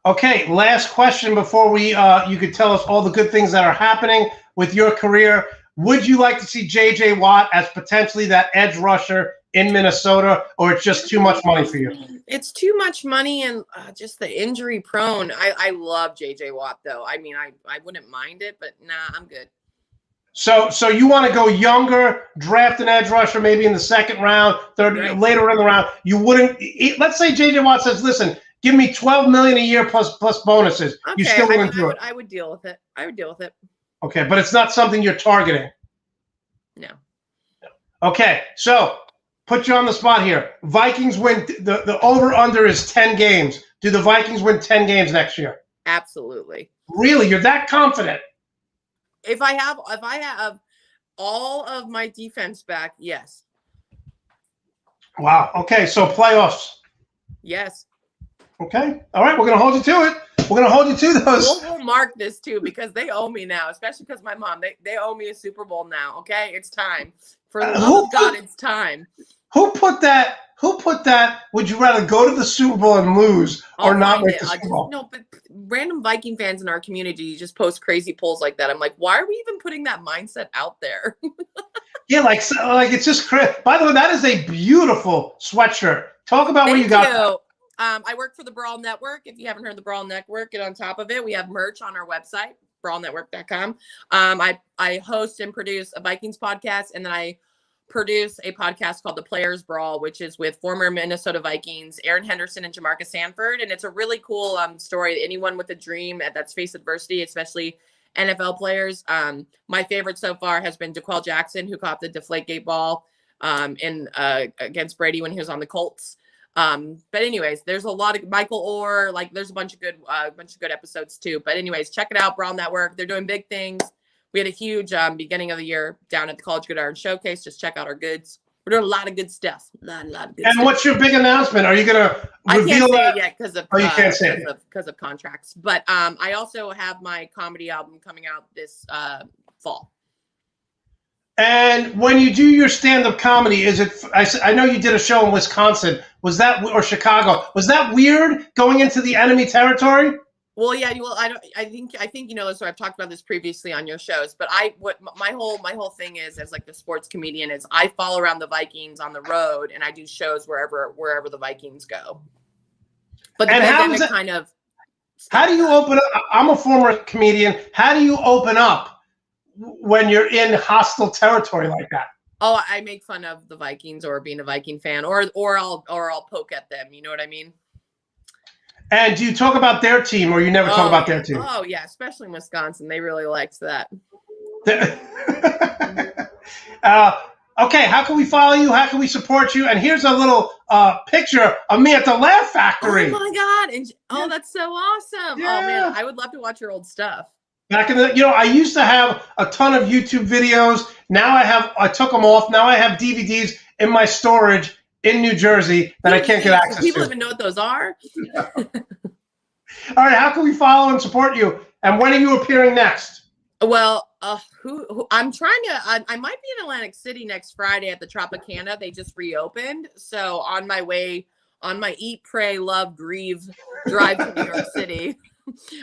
Speaker 1: Okay, last question before we you could tell us all the good things that are happening with your career. Would you like to see J.J. Watt as potentially that edge rusher in Minnesota, or it's just too much money for you?
Speaker 2: It's too much money and just the injury prone. I love J.J. Watt, though. I mean, I wouldn't mind it, but nah, I'm good.
Speaker 1: So you want to go younger, draft an edge rusher maybe in the second round, later in the round. You wouldn't. Let's say J.J. Watt says, listen, give me $12 million a year plus bonuses.
Speaker 2: Okay,
Speaker 1: you still wouldn't do it.
Speaker 2: I would deal with it.
Speaker 1: Okay, but it's not something you're targeting.
Speaker 2: No.
Speaker 1: Okay, so put you on the spot here. Vikings win. The over-under is 10 games. Do the Vikings win 10 games next year?
Speaker 2: Absolutely.
Speaker 1: Really? You're that confident?
Speaker 2: If I have all of my defense back, yes.
Speaker 1: Wow. Okay, so playoffs.
Speaker 2: Yes.
Speaker 1: Okay. All right. We're going to hold you to it. We're going to hold you to those.
Speaker 2: We'll mark this too, because they owe me now, especially because my mom, they owe me a Super Bowl now. Okay. It's time. For the love of God, it's time.
Speaker 1: Who put that? Would you rather go to the Super Bowl and lose or not make the Super Bowl?
Speaker 2: No, but random Viking fans in our community just post crazy polls like that. I'm like, why are we even putting that mindset out there?
Speaker 1: Yeah, like it's just crazy. By the way, that is a beautiful sweatshirt. Talk about where you got that.
Speaker 2: I work for the Brawl Network. If you haven't heard the Brawl Network, get on top of it. We have merch on our website, brawlnetwork.com. I host and produce a Vikings podcast, and then I produce a podcast called The Players Brawl, which is with former Minnesota Vikings Aaron Henderson and Jamarcus Sanford. And it's a really cool story. Anyone with a dream that's faced adversity, especially NFL players. My favorite so far has been DeQuell Jackson, who caught the Deflategate ball in against Brady when he was on the Colts. But anyways, there's a lot of Michael Orr, like there's a bunch of good episodes too. But anyways, check it out, Brown Network. They're doing big things. We had a huge beginning of the year down at the College Gridiron Showcase. Just check out our goods. We're doing a lot of good stuff. A lot of good
Speaker 1: and
Speaker 2: stuff.
Speaker 1: What's your big announcement? Are you going to reveal
Speaker 2: I can't say
Speaker 1: that?
Speaker 2: it yet because of
Speaker 1: you can't say it.
Speaker 2: because of contracts. But I also have my comedy album coming out this fall.
Speaker 1: And when you do your stand-up comedy, is it? I know you did a show in Wisconsin. Was that or Chicago? Was that weird going into the enemy territory?
Speaker 2: Well, yeah. Well, I think you know. So I've talked about this previously on your shows. But my whole thing is as like the sports comedian is I follow around the Vikings on the road and I do shows wherever the Vikings go. But the pandemic kind of.
Speaker 1: How do you open up? I'm a former comedian. How do you open up when you're in hostile territory like that?
Speaker 2: Oh, I make fun of the Vikings or being a Viking fan, or I'll poke at them. You know what I mean?
Speaker 1: And do you talk about their team, or you never talk about their team?
Speaker 2: Oh yeah, especially in Wisconsin, they really liked that.
Speaker 1: Okay, how can we follow you? How can we support you? And here's a little picture of me at the Laugh Factory.
Speaker 2: Oh my God! And that's so awesome. Yeah. Oh man, I would love to watch your old stuff.
Speaker 1: Back in the, I used to have a ton of YouTube videos. Now I took them off. Now I have DVDs in my storage in New Jersey that I can't get access to.
Speaker 2: People even know what those are?
Speaker 1: All right, how can we follow and support you? And when are you appearing next?
Speaker 2: Well, who I'm trying to, I might be in Atlantic City next Friday at the Tropicana. They just reopened. So on my way, on my Eat, Pray, Love, Grieve drive to New York City.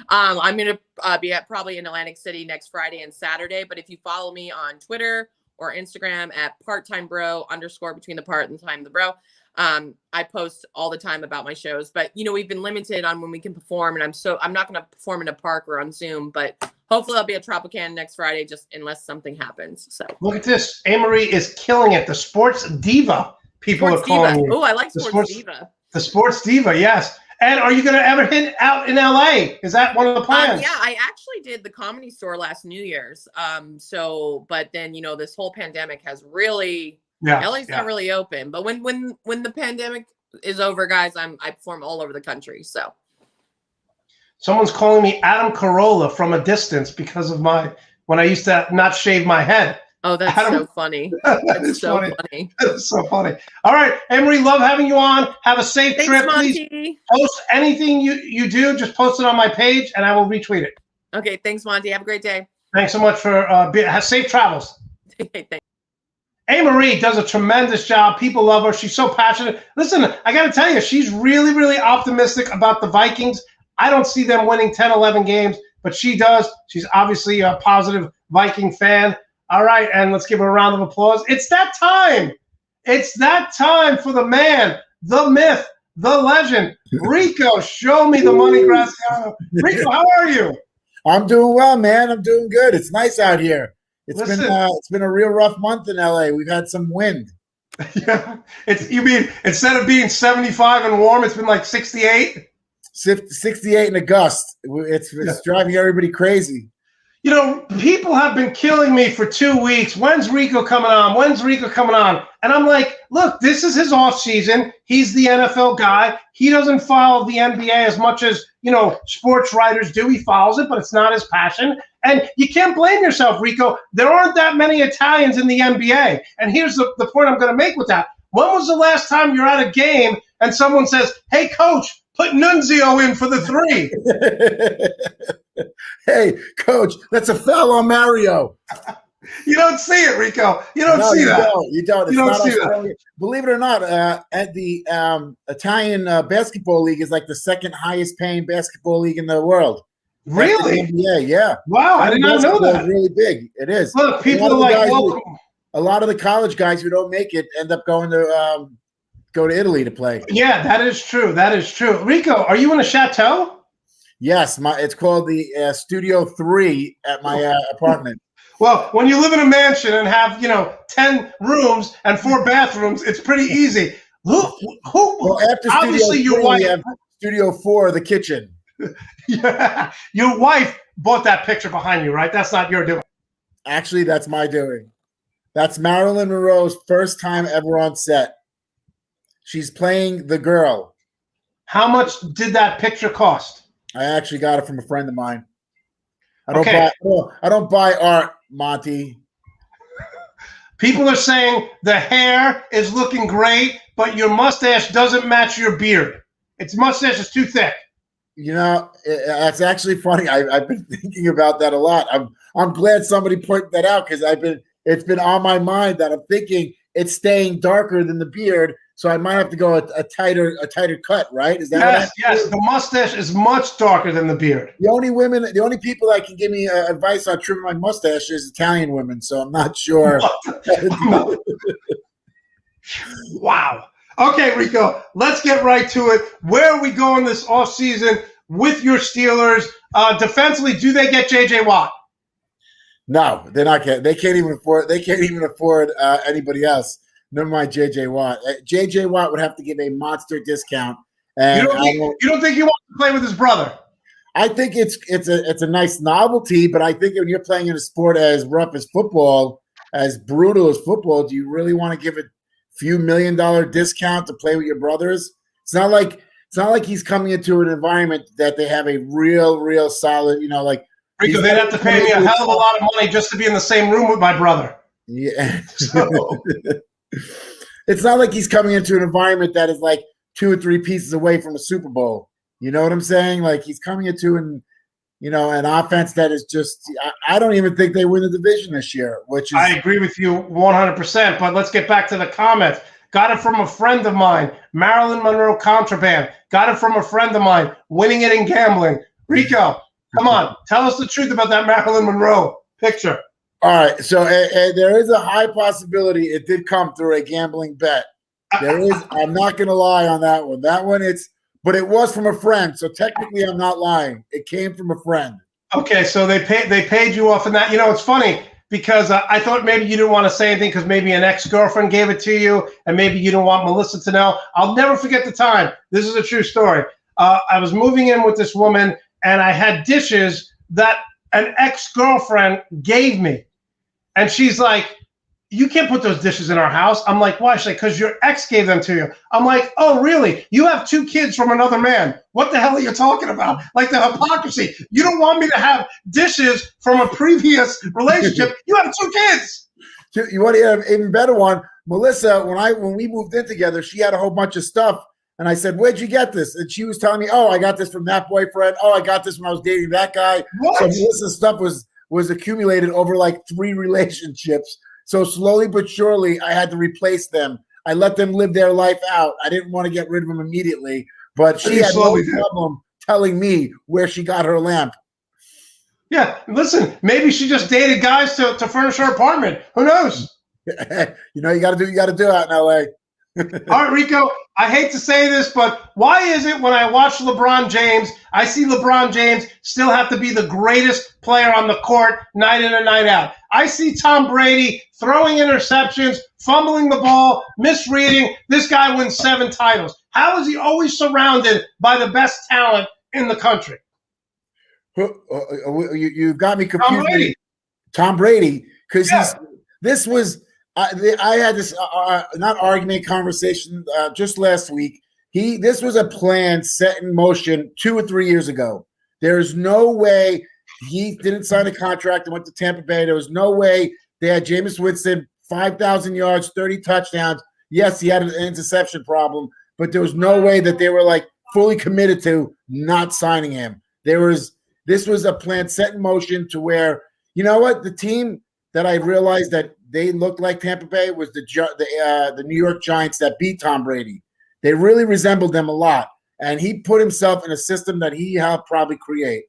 Speaker 2: I'm going to be probably in Atlantic City next Friday and Saturday. But if you follow me on Twitter or Instagram at @parttimebro _ between the part and time the bro, I post all the time about my shows. But, we've been limited on when we can perform. And I'm not going to perform in a park or on Zoom. But hopefully I'll be at Tropicana next Friday, just unless something happens. So look
Speaker 1: at this. Amory is killing it. The sports diva people are calling you.
Speaker 2: Oh, I like sports diva.
Speaker 1: The sports diva, yes. And are you going to ever hit out in LA? Is that one of the plans?
Speaker 2: Yeah, I actually did the Comedy Store last New Year's. But then, this whole pandemic has really, LA's not really open. But when the pandemic is over, guys, I perform all over the country. So
Speaker 1: someone's calling me Adam Carolla from a distance because of when I used to not shave my head.
Speaker 2: Oh, that's so funny. That's so funny.
Speaker 1: That's so funny. All right, Emery, love having you on. Have a safe trip.
Speaker 2: Monte.
Speaker 1: Please post anything you do. Just post it on my page, and I will retweet it.
Speaker 2: Okay, thanks, Monte. Have a great day.
Speaker 1: Thanks so much for have safe travels.
Speaker 2: Thanks.
Speaker 1: Marie does a tremendous job. People love her. She's so passionate. Listen, I got to tell you, she's really, really optimistic about the Vikings. I don't see them winning 10, 11 games, but she does. She's obviously a positive Viking fan. All right, and let's give her a round of applause. It's that time. It's that time for the man, the myth, the legend, Rico. Show me the money, Graciano. Rico, how are you?
Speaker 3: I'm doing well, man. I'm doing good. It's nice out here. It's been a real rough month in LA. We've had some wind.
Speaker 1: Yeah, you mean instead of being 75 and warm, it's been like 68?
Speaker 3: 68 in a gust. It's driving everybody crazy.
Speaker 1: People have been killing me for 2 weeks. When's Rico coming on? When's Rico coming on? And I'm like, look, this is his off season. He's the NFL guy. He doesn't follow the NBA as much as, sports writers do. He follows it, but it's not his passion. And you can't blame yourself, Rico. There aren't that many Italians in the NBA. And here's the point I'm going to make with that. When was the last time you're at a game and someone says, hey, coach, put Nunzio in for the 3?
Speaker 3: Hey, coach, that's a foul on Mario.
Speaker 1: You don't see it, Rico. You don't see that.
Speaker 3: You don't. It's not Australia. Believe it or not, at the Italian basketball league is like the second highest paying basketball league in the world.
Speaker 1: Really?
Speaker 3: NBA, yeah.
Speaker 1: Wow, I did not know that.
Speaker 3: It's really big. It is.
Speaker 1: Look, people are like,
Speaker 3: a lot of the college guys who don't make it end up going to go to Italy to play.
Speaker 1: Yeah, that is true. That is true. Rico, are you in a chateau?
Speaker 3: Yes, it's called the Studio 3 at my apartment.
Speaker 1: Well, when you live in a mansion and have 10 rooms and 4 bathrooms, it's pretty easy.
Speaker 3: Well, after
Speaker 1: obviously
Speaker 3: Studio 3,
Speaker 1: your wife,
Speaker 3: we have Studio 4, the kitchen.
Speaker 1: Yeah, your wife bought that picture behind you, right? That's not your doing.
Speaker 3: Actually, that's my doing. That's Marilyn Monroe's first time ever on set. She's playing the girl.
Speaker 1: How much did that picture cost?
Speaker 3: I actually got it from a friend of mine. I don't buy art, Monte.
Speaker 1: People are saying the hair is looking great, but your mustache doesn't match your beard. Its mustache is too thick.
Speaker 3: You know, that's actually funny. I've been thinking about that a lot. I'm glad somebody pointed that out because it's been on my mind that I'm thinking it's staying darker than the beard, so I might have to go a tighter cut, right? Is that
Speaker 1: yes? The mustache is much darker than the beard.
Speaker 3: The only people that can give me advice on trimming my mustache is Italian women, so I'm not sure.
Speaker 1: Wow. Okay, Rico, let's get right to it. Where are we going this offseason with your Steelers? Defensively, do they get J.J. Watt?
Speaker 3: No, they're not. They can't even afford anybody else. Never mind J.J. Watt. J.J. Watt would have to give a monster discount. And
Speaker 1: you don't think he wants to play with his brother?
Speaker 3: I think it's a nice novelty, but I think when you're playing in a sport as rough as football, as brutal as football, do you really want to give a few $1 million discount to play with your brothers? It's not like he's coming into an environment that they have a real solid, like
Speaker 1: Rico, they'd have to pay me a hell of a lot of money just to be in the same room with my brother.
Speaker 3: Yeah. So. It's not like he's coming into an environment that is like 2 or 3 pieces away from a Super Bowl. You know what I'm saying? Like he's coming into an offense that is just I don't even think they win the division this year, which is
Speaker 1: I agree with you 100%, but let's get back to the comments. Got it from a friend of mine, Marilyn Monroe contraband. Got it from a friend of mine, winning it in gambling. Rico, come on, tell us the truth about that Marilyn Monroe picture.
Speaker 3: All right, so there is a high possibility it did come through a gambling bet. There is. I'm not going to lie on that one. That one, but it was from a friend, so technically I'm not lying. It came from a friend.
Speaker 1: Okay, so they paid you off in that. It's funny because I thought maybe you didn't want to say anything because maybe an ex-girlfriend gave it to you, and maybe you didn't want Melissa to know. I'll never forget the time. This is a true story. I was moving in with this woman, and I had dishes that an ex-girlfriend gave me. And she's like, you can't put those dishes in our house. I'm like, why? She's like, because your ex gave them to you. I'm like, oh, really? You have 2 kids from another man. What the hell are you talking about? Like the hypocrisy. You don't want me to have dishes from a previous relationship. You have 2 kids.
Speaker 3: You want to hear an even better one? Melissa, when we moved in together, she had a whole bunch of stuff. And I said, where'd you get this? And she was telling me, oh, I got this from that boyfriend. Oh, I got this when I was dating that guy.
Speaker 1: What?
Speaker 3: So Melissa's stuff was accumulated over like 3 relationships. So slowly but surely, I had to replace them. I let them live their life out. I didn't want to get rid of them immediately, but she had no problem telling me where she got her lamp.
Speaker 1: Yeah, listen, maybe she just dated guys to furnish her apartment. Who knows?
Speaker 3: You got to do out in LA.
Speaker 1: All right, Rico, I hate to say this, but why is it when I watch LeBron James, I see LeBron James still have to be the greatest player on the court night in and night out? I see Tom Brady throwing interceptions, fumbling the ball, misreading. This guy wins 7 titles. How is he always surrounded by the best talent in the country?
Speaker 3: You got me confused. Tom Brady, because this was. I had this not argument conversation just last week. This was a plan set in motion 2 or 3 years ago. There is no way he didn't sign a contract and went to Tampa Bay. There was no way they had Jameis Winston, 5,000 yards, 30 touchdowns. Yes, he had an interception problem, but there was no way that they were like fully committed to not signing him. This was a plan set in motion to where, you know what, the team that I realized that they looked like Tampa Bay was the New York Giants that beat Tom Brady. They really resembled them a lot, and he put himself in a system that he helped probably create.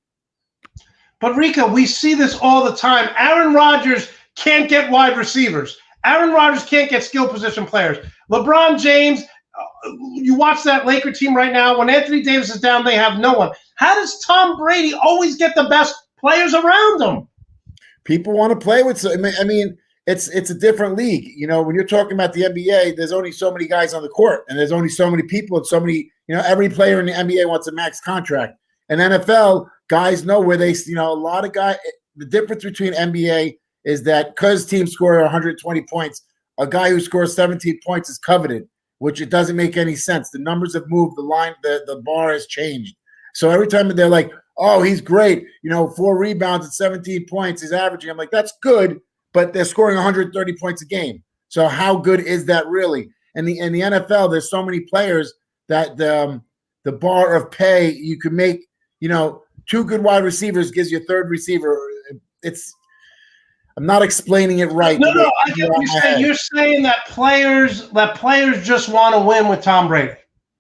Speaker 1: But Rico, we see this all the time. Aaron Rodgers can't get wide receivers. Aaron Rodgers can't get skill position players. LeBron James, you watch that Laker team right now. When Anthony Davis is down, they have no one. How does Tom Brady always get the best players around him?
Speaker 3: People want to play with. I mean, it's a different league. When you're talking about the NBA, there's only so many guys on the court, and there's only so many people, and so many. Every player in the NBA wants a max contract. And NFL guys know where they. A lot of guys. The difference between NBA is that because teams score 120 points, a guy who scores 17 points is coveted, which it doesn't make any sense. The numbers have moved. The bar has changed. So every time they're like, oh, he's great, 4 rebounds and 17 points he's averaging. I'm like, that's good, but they're scoring 130 points a game. So how good is that really? And the NFL, there's so many players that the bar of pay you can make, 2 good wide receivers gives you a third receiver. I'm not explaining it right.
Speaker 1: No, I get what you're saying. You're saying that players just want to win with Tom Brady.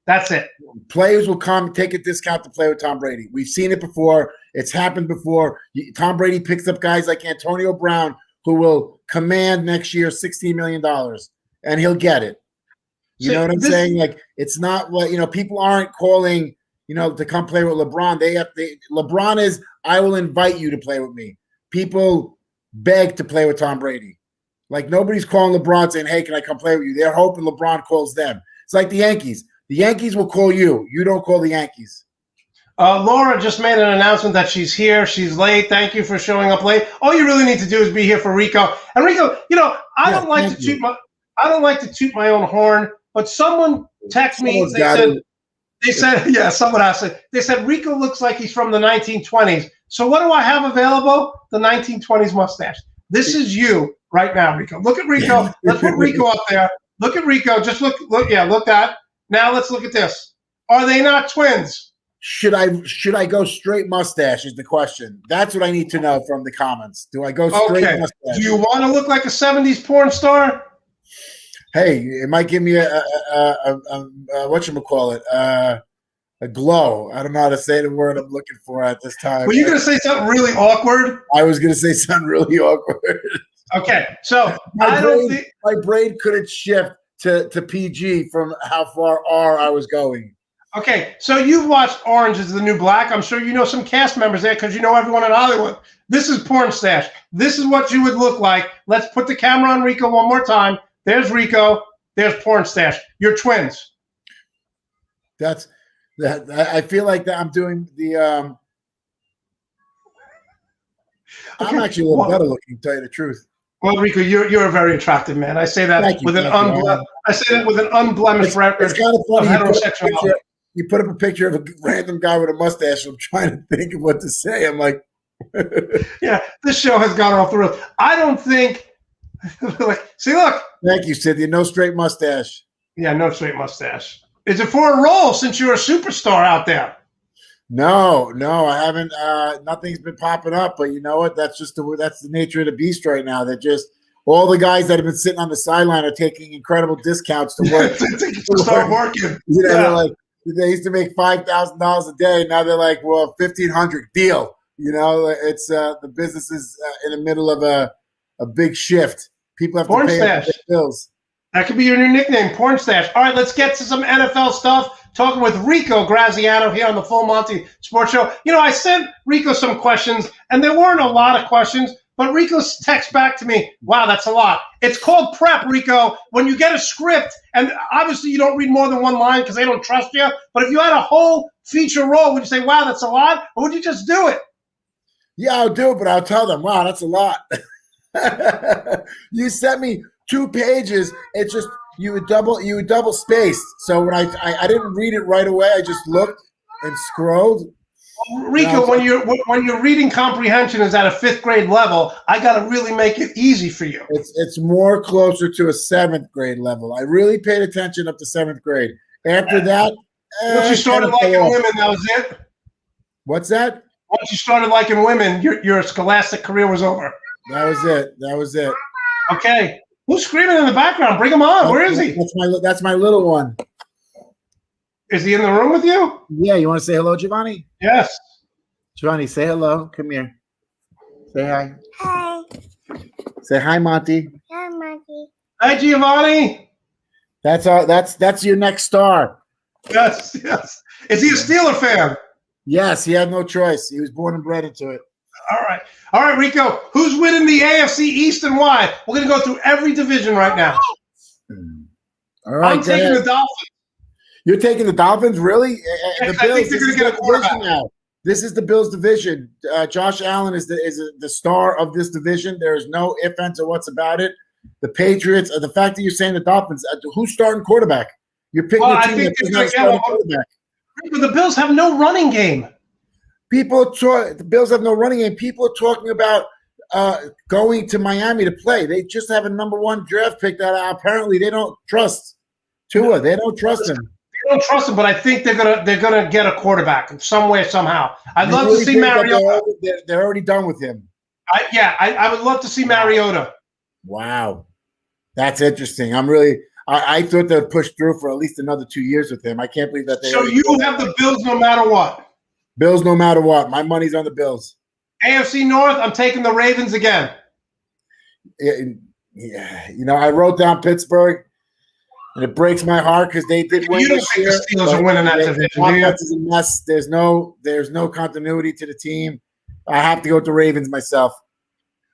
Speaker 1: That's it.
Speaker 3: Players will come take a discount to play with Tom Brady. We've seen it before. It's happened before. Tom Brady picks up guys like Antonio Brown who will command next year $16 million, and he'll get it. You know what I'm saying? Like, it's not what, people aren't calling, to come play with LeBron. LeBron is, I will invite you to play with me. People beg to play with Tom Brady. Like, nobody's calling LeBron saying, hey, can I come play with you? They're hoping LeBron calls them. It's like the Yankees. The Yankees will call you. You don't call the Yankees.
Speaker 1: Laura just made an announcement that she's here. She's late. Thank you for showing up late. All you really need to do is be here for Rico. And Rico, I don't like to toot my own horn, but someone texted me. They said, yeah, someone asked it. They said Rico looks like he's from the 1920s. So what do I have available? The 1920s mustache. This is you right now, Rico. Look at Rico. Let's put Rico up there. Look at Rico. Just look. Yeah, look at. Now let's look at this. Are they not twins?
Speaker 3: Should I go straight mustache is the question. That's what I need to know from the comments. Do I go straight mustache?
Speaker 1: Do you want to look like a 70s porn star?
Speaker 3: Hey, it might give me a whatchamacallit, a glow. I don't know how to say the word I'm looking for at this time.
Speaker 1: Were you going to say something really awkward?
Speaker 3: I was going to say something really awkward.
Speaker 1: Okay, so
Speaker 3: my brain couldn't shift to PG from how far R I was going.
Speaker 1: Okay, so you've watched Orange is the New Black. I'm sure you know some cast members there because you know everyone in Hollywood. This is Porn Stash. This is what you would look like. Let's put the camera on Rico one more time. There's Rico. There's Porn Stash. You're twins.
Speaker 3: That's that. I feel like that I'm doing the. I'm actually a little better looking, to tell you the truth.
Speaker 1: Well, Rico, you're a very attractive man. I say that with an unblemished record.
Speaker 3: It's kind of funny. You put up a picture of a random guy with a mustache. I'm trying to think of what to say. I'm like,
Speaker 1: yeah, this show has gone off the rails. I don't think. See, look.
Speaker 3: Thank you, Cynthia. No straight mustache.
Speaker 1: Yeah, no straight mustache. Is it for a role since you're a superstar out there?
Speaker 3: No, I haven't. Nothing's been popping up, but you know what? That's the nature of the beast right now. That just all the guys that have been sitting on the sideline are taking incredible discounts to work.
Speaker 1: Start working.
Speaker 3: They're like, they used to make $5,000 a day. Now they're like, well, $1,500 deal. It's the business is in the middle of a big shift. People have to pay their bills.
Speaker 1: That could be your new nickname, Porn Stash. All right, let's get to some NFL stuff. Talking with Rico Graziano here on the Full Monty Sports Show. I sent Rico some questions, and there weren't a lot of questions, but Rico's text back to me, wow, that's a lot. It's called prep, Rico. When you get a script, and obviously you don't read more than one line because they don't trust you, but if you had a whole feature role, would you say, wow, that's a lot, or would you just do it?
Speaker 3: Yeah, I'll do it, but I'll tell them, wow, that's a lot. You sent me 2 pages. It's just you would double spaced. So when I didn't read it right away, I just looked and scrolled.
Speaker 1: Rico, when your reading comprehension is at a 5th grade level, I got to really make it easy for you.
Speaker 3: It's more closer to a 7th grade level. I really paid attention up to 7th grade. After that,
Speaker 1: once you started liking women, that was it.
Speaker 3: What's that?
Speaker 1: Once you started liking women, your scholastic career was over.
Speaker 3: That was it.
Speaker 1: Okay. Who's screaming in the background? Bring him on. Where is he?
Speaker 3: That's my little one.
Speaker 1: Is he in the room with you?
Speaker 3: Yeah. You want to say hello, Giovanni?
Speaker 1: Yes.
Speaker 3: Giovanni, say hello. Come here. Say hi.
Speaker 4: Hi.
Speaker 3: Say hi, Monte.
Speaker 4: Hi, Monty.
Speaker 1: Hi, Giovanni.
Speaker 3: That's your next star.
Speaker 1: Yes. Is he a Steeler fan?
Speaker 3: Yes, he had no choice. He was born and bred into it.
Speaker 1: All right, Rico. Who's winning the AFC East and why? We're going to go through every division right now.
Speaker 3: All right.
Speaker 1: I'm taking the Dolphins.
Speaker 3: You're taking the Dolphins, really?
Speaker 1: Yes, I think they're going to get a quarterback now.
Speaker 3: This is the Bills division. Josh Allen is the star of this division. There is no ifs, ands, or what's about it. The Patriots, the fact that you're saying the Dolphins, who's starting quarterback? You're picking a team that does not start a quarterback.
Speaker 1: But the Bills have no running game.
Speaker 3: The Bills have no running game. People are talking about going to Miami to play. They just have a number 1 draft pick that apparently they don't trust. Tua, they don't trust him.
Speaker 1: They don't trust him, but I think they're gonna get a quarterback some way, somehow. I'd love to see Mariota.
Speaker 3: They're already done with him.
Speaker 1: I would love to see Mariota.
Speaker 3: Wow, that's interesting. I thought they'd push through for at least another 2 years with him. I can't believe that they.
Speaker 1: So you have the Bills no matter what.
Speaker 3: Bills no matter what. My money's on the Bills.
Speaker 1: AFC North, I'm taking the Ravens again.
Speaker 3: Yeah, I wrote down Pittsburgh, and it breaks my heart because they did win.
Speaker 1: You don't think the Steelers are winning that division?
Speaker 3: Offense is a mess. There's no continuity to the team. I have to go with the Ravens myself.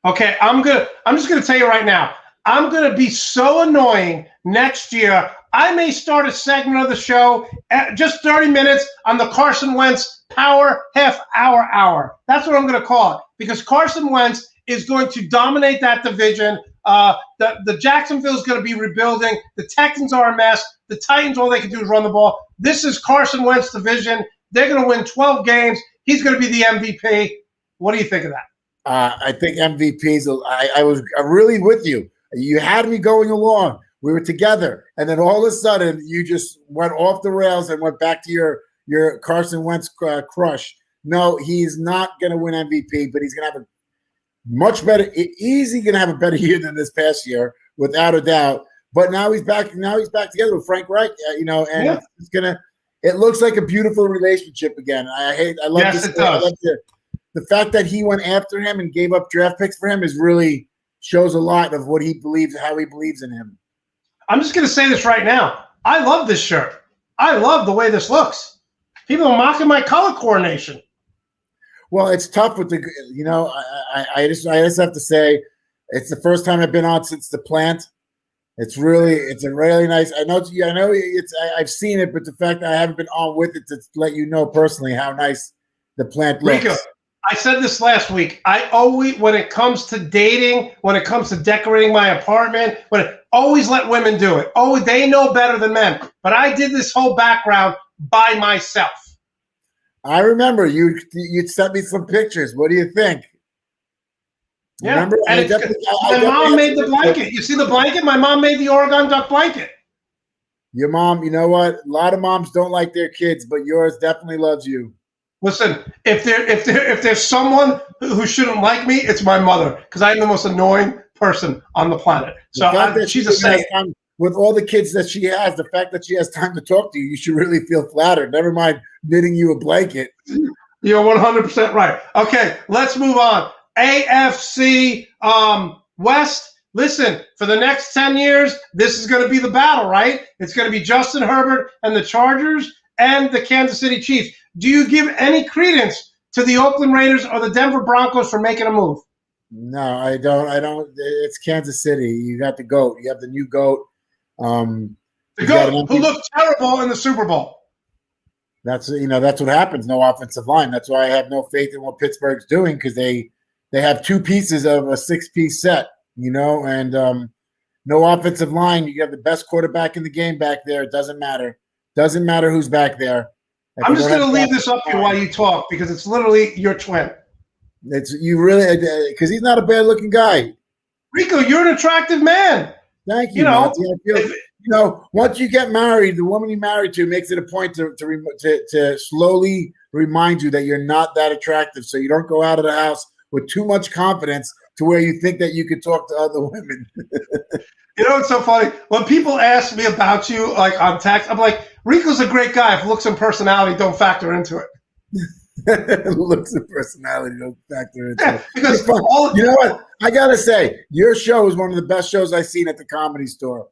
Speaker 1: Okay, I'm just gonna tell you right now. I'm gonna be so annoying next year. I may start a segment of the show at just 30 minutes on the Carson Wentz Power Half Hour. That's what I'm going to call it, because Carson Wentz is going to dominate that division. The Jacksonville is going to be rebuilding. The Texans are a mess. The Titans, all they can do is run the ball. This is Carson Wentz division. They're going to win 12 games. He's going to be the MVP. What do you think of that?
Speaker 3: I think MVPs. I was really with you. You had me going along. We were together, and then all of a sudden, you just went off the rails and went back to your Carson Wentz crush. No, he's not going to win MVP, but he's going to have a much better. Easy going to have a better year than this past year, without a doubt. But now he's back. Now he's back together with Frank Reich. And it's gonna. It looks like a beautiful relationship again. I love
Speaker 1: yes,
Speaker 3: this.
Speaker 1: It does.
Speaker 3: I love the fact that he went after him and gave up draft picks for him is really shows a lot of what he believes, how he believes in him.
Speaker 1: I'm just going to say this right now. I love this shirt. I love the way this looks. People are mocking my color coordination.
Speaker 3: Well, it's tough with the, I just have to say, it's the first time I've been on since the plant. It's a really nice. I've seen it, but the fact that I haven't been on with it to let you know personally how nice the plant looks.
Speaker 1: Rico, I said this last week. I always, when it comes to dating, when it comes to decorating my apartment, always let women do it. Oh, they know better than men. But I did this whole background by myself.
Speaker 3: I remember you sent me some pictures. What do you think?
Speaker 1: Yeah,
Speaker 3: remember?
Speaker 1: And my mom made the blanket. You see the blanket? My mom made the Oregon Duck blanket.
Speaker 3: Your mom, you know what? A lot of moms don't like their kids, but yours definitely loves you.
Speaker 1: Listen, if there's someone who shouldn't like me, it's my mother, because I'm the most annoying person on the planet. So she's a saint.
Speaker 3: With all the kids that she has, the fact that she has time to talk to you, you should really feel flattered. Never mind knitting you a blanket.
Speaker 1: You're 100% right. Okay, let's move on. AFC West. Listen, for the next 10 years, this is going to be the battle, right? It's going to be Justin Herbert and the Chargers and the Kansas City Chiefs. Do you give any credence to the Oakland Raiders or the Denver Broncos for making a move?
Speaker 3: No, I don't. It's Kansas City. You got the GOAT. You have the new GOAT.
Speaker 1: The GOAT who looked terrible in the Super Bowl.
Speaker 3: That's what happens. No offensive line. That's why I have no faith in what Pittsburgh's doing, because they have two pieces of a 6-piece set. And no offensive line. You have the best quarterback in the game back there. It doesn't matter. Doesn't matter who's back there.
Speaker 1: I'm just going to leave this up here while you talk, because it's literally your twin.
Speaker 3: It's you really, because he's not a bad-looking guy.
Speaker 1: Rico, you're an attractive man.
Speaker 3: Thank you. Monte. I feel, once you get married, the woman you married to makes it a point to slowly remind you that you're not that attractive, so you don't go out of the house with too much confidence to where you think that you could talk to other women.
Speaker 1: It's so funny when people ask me about you, like on text. I'm like, Rico's a great guy. If looks and personality don't factor into it.
Speaker 3: Looks and personality don't factor into it.
Speaker 1: Because
Speaker 3: you know what? I gotta say, your show is one of the best shows I've seen at the Comedy Store.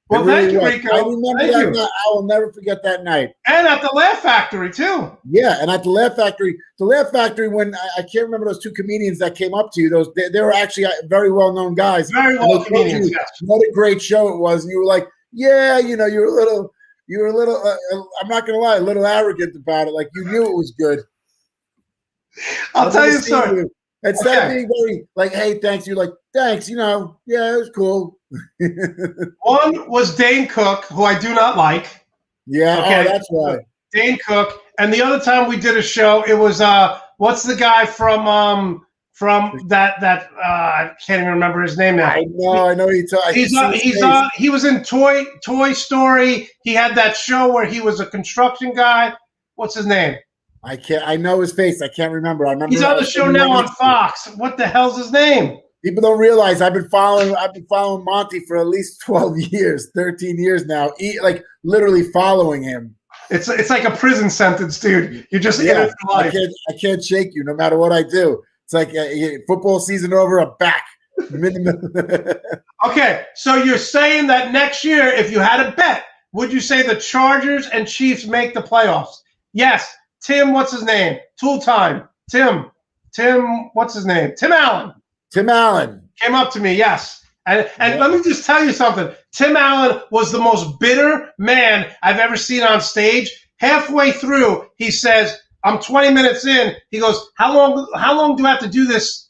Speaker 1: Well, thank you, Rico.
Speaker 3: I remember that night. I will never forget that night.
Speaker 1: And at the Laugh Factory too.
Speaker 3: Yeah, and at the Laugh Factory. The Laugh Factory, when I can't remember those two comedians that came up to you. They were actually very well-known guys.
Speaker 1: Very well comedians. Yes.
Speaker 3: What a great show it was, and you were like, yeah, you were a little. I'm not gonna lie, a little arrogant about it. Like you knew it was good.
Speaker 1: I'll tell you a story.
Speaker 3: Instead of being very like, hey, thanks, you're like, thanks, yeah, it was cool.
Speaker 1: One was Dane Cook, who I do not like.
Speaker 3: Yeah, okay. That's why.
Speaker 1: Dane Cook. And the other time we did a show, it was what's the guy from that I can't even remember his name now.
Speaker 3: I know he
Speaker 1: was in Toy Story. He had that show where he was a construction guy. What's his name?
Speaker 3: I know his face. I can't remember. I remember
Speaker 1: he's on the show now on Fox. What the hell's his name?
Speaker 3: People don't realize I've been following Monte for at least 12 years, 13 years now. Like literally following him.
Speaker 1: It's like a prison sentence, dude. You're just in it for life.
Speaker 3: I can't shake you no matter what I do. It's like football season over, I'm back.
Speaker 1: Okay, so you're saying that next year, if you had a bet, would you say the Chargers and Chiefs make the playoffs? Yes. Tim, what's his name? Tool time. Tim, what's his name? Tim Allen.
Speaker 3: Tim Allen.
Speaker 1: Came up to me, yes. And let me just tell you something. Tim Allen was the most bitter man I've ever seen on stage. Halfway through, he says, I'm 20 minutes in. He goes, how long do I have to do this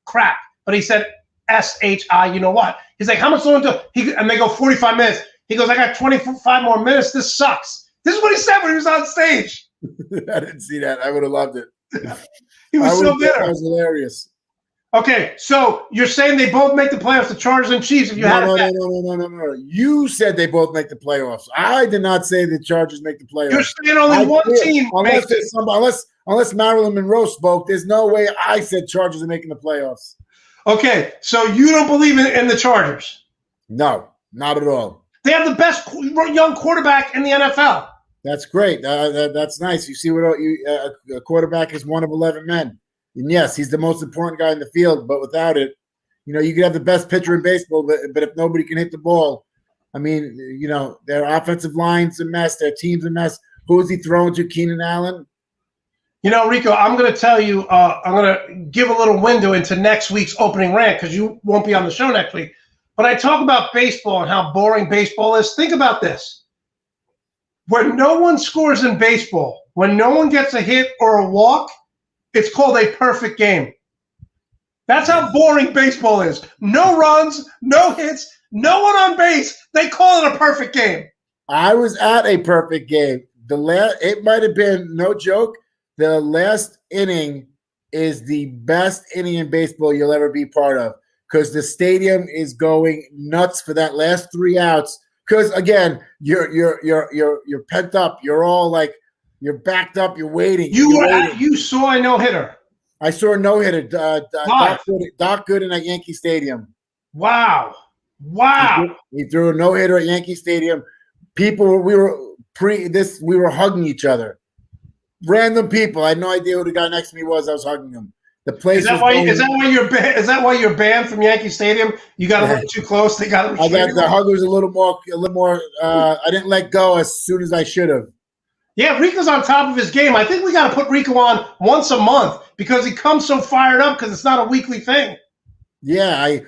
Speaker 1: crap? But he said, S-H-I, you know what? He's like, how much longer and they go 45 minutes. He goes, I got 25 more minutes. This sucks. This is what he said when he was on stage.
Speaker 3: I didn't see that. I would have loved it.
Speaker 1: He was so bitter.
Speaker 3: That was hilarious.
Speaker 1: Okay, so you're saying they both make the playoffs, the Chargers and Chiefs, if you had a bet.
Speaker 3: No. You said they both make the playoffs. I did not say the Chargers make the playoffs.
Speaker 1: You're saying only one team makes it.
Speaker 3: Unless Marilyn Monroe spoke, there's no way I said Chargers are making the playoffs.
Speaker 1: Okay, so you don't believe in the Chargers?
Speaker 3: No, not at all.
Speaker 1: They have the best young quarterback in the NFL.
Speaker 3: That's great. That's nice. You see what a quarterback is one of 11 men. And yes, he's the most important guy in the field, but without it, you could have the best pitcher in baseball, but if nobody can hit the ball, I mean, their offensive line's a mess, their team's a mess. Who is he throwing to, Keenan Allen?
Speaker 1: Rico, I'm going to tell you, I'm going to give a little window into next week's opening rant because you won't be on the show next week. But I talk about baseball and how boring baseball is. Think about this. When no one scores in baseball, when no one gets a hit or a walk, it's called a perfect game. That's how boring baseball is. No runs, no hits, no one on base. They call it a perfect game.
Speaker 3: I was at a perfect game. It might have been, no joke, the last inning is the best inning in baseball you'll ever be part of because the stadium is going nuts for that last 3 outs. Because again, you're pent up. You're all like, you're backed up. You're waiting.
Speaker 1: You saw a no-hitter.
Speaker 3: I saw a no-hitter. Doc Gooden at Yankee Stadium.
Speaker 1: Wow.
Speaker 3: He threw a no-hitter at Yankee Stadium. People, we were hugging each other. Random people. I had no idea who the guy next to me was. I was hugging him. The place. Is that
Speaker 1: why you're banned from Yankee Stadium? You got a little too close. They got.
Speaker 3: The hug was a little more. I didn't let go as soon as I should have.
Speaker 1: Yeah, Rico's on top of his game. I think we got to put Rico on once a month because he comes so fired up because it's not a weekly thing.
Speaker 3: Yeah,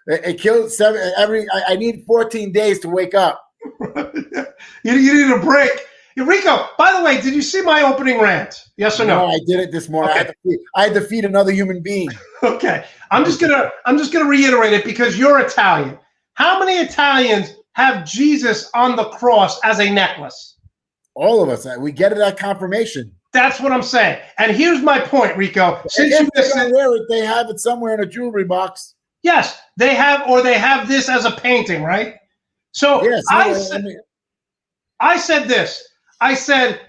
Speaker 3: it killed 7 every. I need 14 days to wake up.
Speaker 1: You need a break. Rico, by the way, did you see my opening rant? Yes or no?
Speaker 3: No, I did it this morning. Okay. I had to feed another human being.
Speaker 1: Okay. I'm just gonna reiterate it because you're Italian. How many Italians have Jesus on the cross as a necklace?
Speaker 3: All of us. We get it at confirmation.
Speaker 1: That's what I'm saying. And here's my point, Rico. Since
Speaker 3: if they don't wear it, they have it somewhere in a jewelry box.
Speaker 1: Yes, they have, or they have this as a painting, right? So yes, I said this. I said,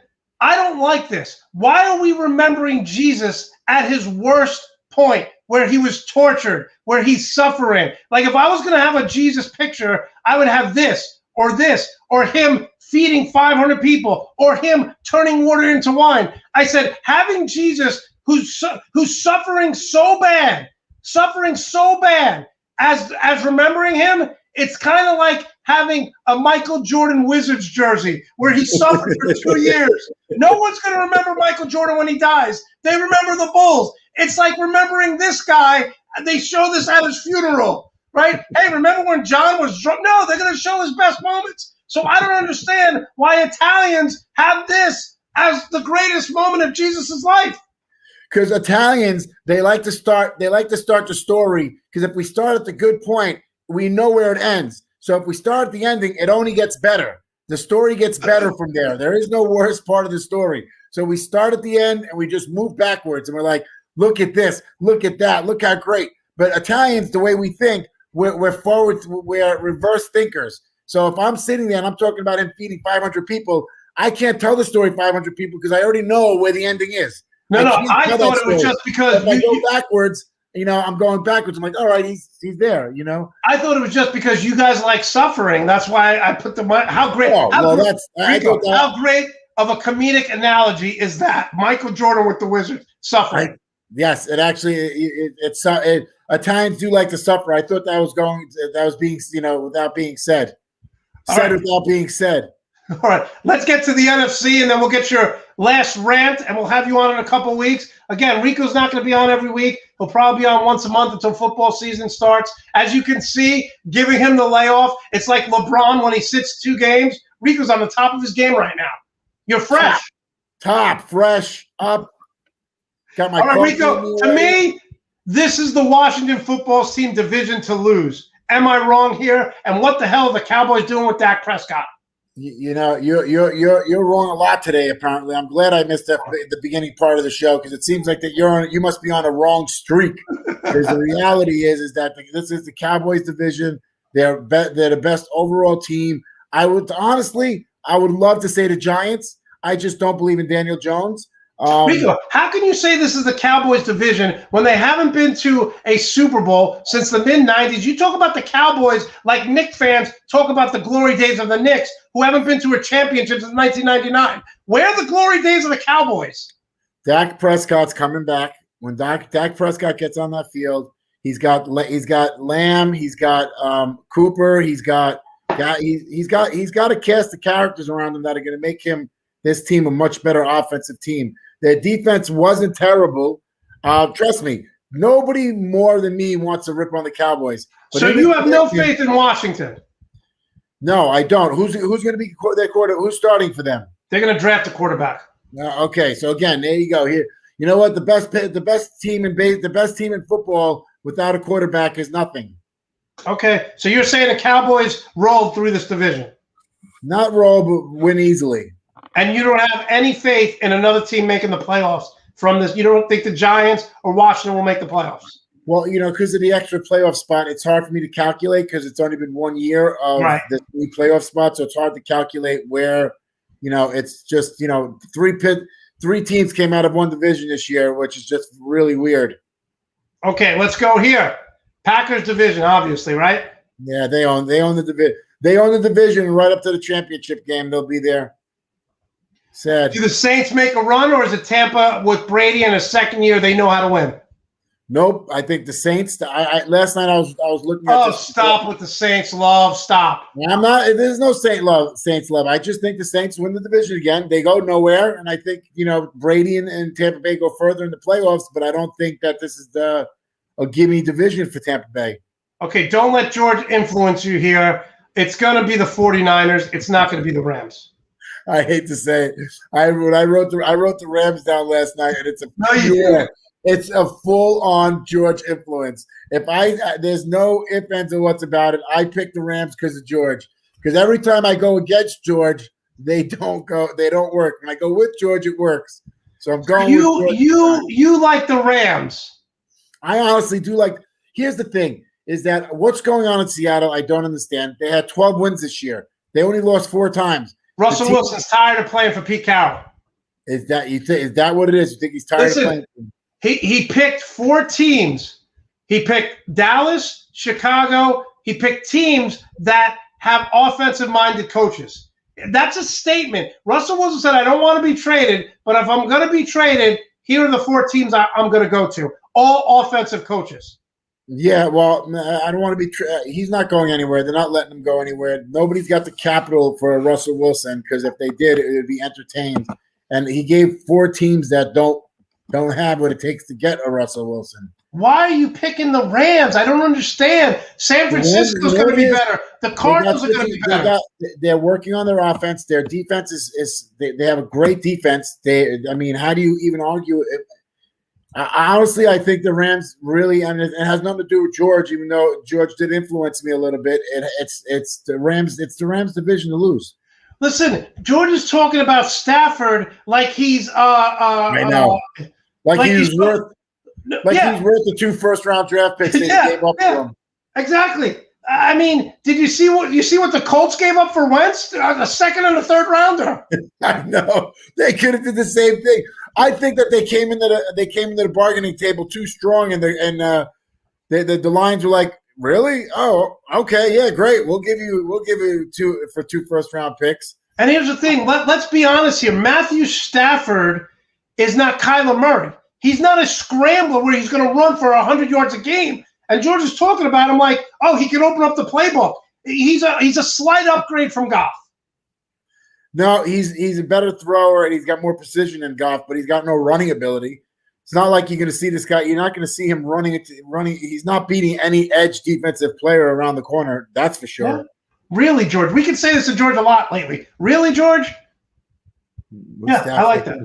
Speaker 1: I don't like this. Why are we remembering Jesus at his worst point where he was tortured, where he's suffering? Like if I was going to have a Jesus picture, I would have this, or him feeding 500 people, or him turning water into wine. I said, having Jesus who's suffering so bad, as remembering him, it's kind of like having a Michael Jordan Wizards jersey where he suffered for 2 years. No one's going to remember Michael Jordan when he dies. They remember the Bulls. It's like remembering this guy. They show this at his funeral, right? Hey, remember when John was drunk? No, they're going to show his best moments. So I don't understand why Italians have this as the greatest moment of Jesus' life.
Speaker 3: because Italians, they like to start the story, because if we start at the good point, we know where it ends. So if we start at the ending, it only gets better. The story gets better from there. There is no worst part of the story. So we start at the end and we just move backwards, and we're like, look at this, look at that, look how great. But Italians, the way we think, we're forward, we're reverse thinkers. So if I'm sitting there and I'm talking about him feeding 500 people, I can't tell the story 500 people because I already know where the ending is.
Speaker 1: No, I thought it was just because
Speaker 3: if I go backwards, I'm going backwards. I'm like, all right, he's there,
Speaker 1: I thought it was just because you guys like suffering. That's why I put how great. How great of a comedic analogy is that? Michael Jordan with the Wizards suffering.
Speaker 3: Yes, it actually Italians do like to suffer. I thought that was being without being said. Without being said.
Speaker 1: All right, let's get to the NFC, and then we'll get your last rant, and we'll have you on in a couple weeks. Again, Rico's not going to be on every week. He'll probably be on once a month until football season starts. As you can see, giving him the layoff, it's like LeBron when he sits 2 games. Rico's on the top of his game right now. You're fresh.
Speaker 3: Top, fresh, up. Got my
Speaker 1: all right, Rico, to me, this is the Washington football team division to lose. Am I wrong here? And what the hell are the Cowboys doing with Dak Prescott?
Speaker 3: You're wrong a lot today. Apparently, I'm glad I missed the beginning part of the show, because it seems like that you must be on a wrong streak. Because the reality is that this is the Cowboys division. They're the best overall team. I would love to say the Giants. I just don't believe in Daniel Jones.
Speaker 1: Rico, how can you say this is the Cowboys division when they haven't been to a Super Bowl since the mid-'90s? You talk about the Cowboys like Knicks fans talk about the glory days of the Knicks, who haven't been to a championship since 1999. Where are the glory days of the Cowboys?
Speaker 3: Dak Prescott's coming back. When Dak Prescott gets on that field, he's got Lamb, he's got Cooper, he's got to cast the characters around him that are going to make this team a much better offensive team. Their defense wasn't terrible. Trust me, nobody more than me wants to rip on the Cowboys. But
Speaker 1: so you have no faith in Washington?
Speaker 3: No, I don't. Who's going to be their quarterback? Who's starting for them?
Speaker 1: They're going to draft a quarterback.
Speaker 3: Okay, so again, there you go. Here, you know what? The best team in football without a quarterback is nothing.
Speaker 1: Okay, so you're saying the Cowboys rolled through this division?
Speaker 3: Not roll, but win easily.
Speaker 1: And you don't have any faith in another team making the playoffs from this? You don't think the Giants or Washington will make the playoffs?
Speaker 3: Well, because of the extra playoff spot, it's hard for me to calculate because it's only been 1 year of this new playoff spot. So it's hard to calculate where, it's just, three teams came out of one division this year, which is just really weird.
Speaker 1: Okay, let's go here. Packers division, obviously, right?
Speaker 3: Yeah, they own the division. They own the division right up to the championship game. They'll be there. Sad.
Speaker 1: Do the Saints make a run, or is it Tampa with Brady in his second year? They know how to win.
Speaker 3: Nope. I think the Saints. Last night I was looking at.
Speaker 1: Oh, stop with the Saints love. Stop.
Speaker 3: I'm not. There's no Saints love. I just think the Saints win the division again. They go nowhere, and I think Brady and Tampa Bay go further in the playoffs. But I don't think that this is a gimme division for Tampa Bay.
Speaker 1: Okay, don't let George influence you here. It's going to be the 49ers. It's not going to be the Rams.
Speaker 3: I hate to say it. I wrote the Rams down last night, and it's a full-on George influence. There's no ifs, ands, or whats about it. I picked the Rams because of George. Because every time I go against George, they don't work. When I go with George, it works. So I'm going with George.
Speaker 1: You like the Rams.
Speaker 3: I honestly do like. Here's the thing: is that what's going on in Seattle? I don't understand. They had 12 wins this year. They only lost 4 times.
Speaker 1: Russell Wilson's tired of playing for Pete Carroll.
Speaker 3: Is that what it is? You think he's tired of playing?
Speaker 1: He picked 4 teams. He picked Dallas, Chicago. He picked teams that have offensive-minded coaches. That's a statement. Russell Wilson said, I don't want to be traded, but if I'm going to be traded, here are the 4 teams I'm going to go to. All offensive coaches.
Speaker 3: Yeah, well, I don't want to be he's not going anywhere. They're not letting him go anywhere. Nobody's got the capital for Russell Wilson, because if they did, it would be entertained. And he gave 4 teams that don't have what it takes to get a Russell Wilson.
Speaker 1: Why are you picking the Rams? I don't understand. San Francisco's going to be better. The Cardinals are going to be better.
Speaker 3: They're working on their offense. Their defense is they have a great defense. How do you even argue it? Honestly, I think the Rams really, and it has nothing to do with George, even though George did influence me a little bit. It's the Rams. It's the Rams division to lose.
Speaker 1: Listen, George is talking about Stafford like he's
Speaker 3: I know, like he's worth the 2 first-round draft picks they gave up for him.
Speaker 1: Exactly. I mean, did you see what the Colts gave up for Wentz? A second and a third rounder.
Speaker 3: I know they could have did the same thing. I think that they came into the bargaining table too strong, and the Lions were like, really? Oh, okay, yeah, great. We'll give you 2 first-round picks.
Speaker 1: And here's the thing. Let's be honest here. Matthew Stafford is not Kyler Murray. He's not a scrambler where he's going to run for 100 yards a game. And George is talking about him like, oh, he can open up the playbook. He's a slight upgrade from Goff.
Speaker 3: No, he's a better thrower and he's got more precision than Goff, but he's got no running ability. It's not like you're going to see this guy. You're not going to see him running. He's not beating any edge defensive player around the corner. That's for sure.
Speaker 1: Yeah. Really, George? We can say this to George a lot lately. Really, George? Yeah, I like that.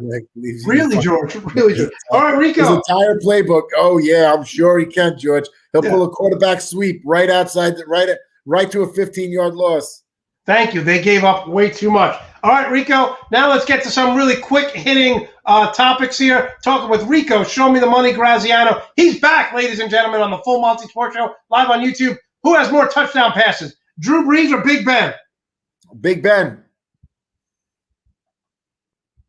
Speaker 1: Really, George. Really, George. All right, Rico.
Speaker 3: His entire playbook. Oh, yeah, I'm sure he can, George. He'll pull a quarterback sweep right outside, right to a 15-yard loss.
Speaker 1: Thank you. They gave up way too much. All right, Rico. Now let's get to some really quick-hitting topics here. Talking with Rico, Show Me the Money Graziano. He's back, ladies and gentlemen, on the Full Monte Sports Show, live on YouTube. Who has more touchdown passes, Drew Brees or Big Ben?
Speaker 3: Big Ben.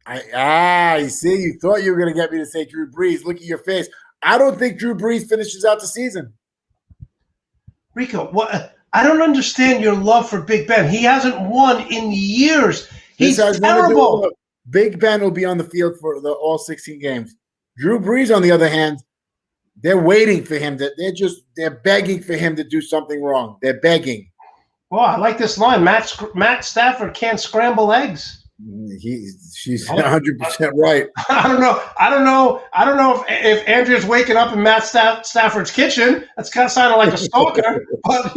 Speaker 3: You see, you thought you were going to get me to say Drew Brees. Look at your face. I don't think Drew Brees finishes out the season.
Speaker 1: Rico, what? I don't understand your love for Big Ben. He hasn't won in years. He's terrible.
Speaker 3: Big Ben will be on the field for all 16 games. Drew Brees, on the other hand, they're waiting for him. They're begging for him to do something wrong. They're begging.
Speaker 1: Well, I like this line. Matt Stafford can't scramble eggs.
Speaker 3: She's 100% right.
Speaker 1: I don't know if Andrea's waking up in Matt Stafford's kitchen. That's kind of sounding like a stalker, but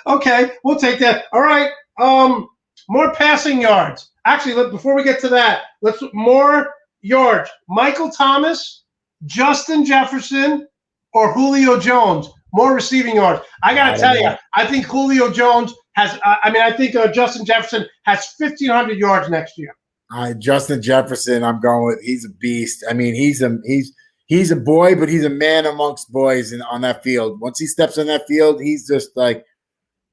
Speaker 1: okay, we'll take that. All right, more passing yards. Actually, before we get to that, more yards. Michael Thomas, Justin Jefferson, or Julio Jones. More receiving yards. I got to tell you, I think Julio Jones has. I think Justin Jefferson has 1,500 yards next year.
Speaker 3: Justin Jefferson, I'm going with. He's a beast. I mean, he's a boy, but he's a man amongst boys on that field. Once he steps on that field, he's just like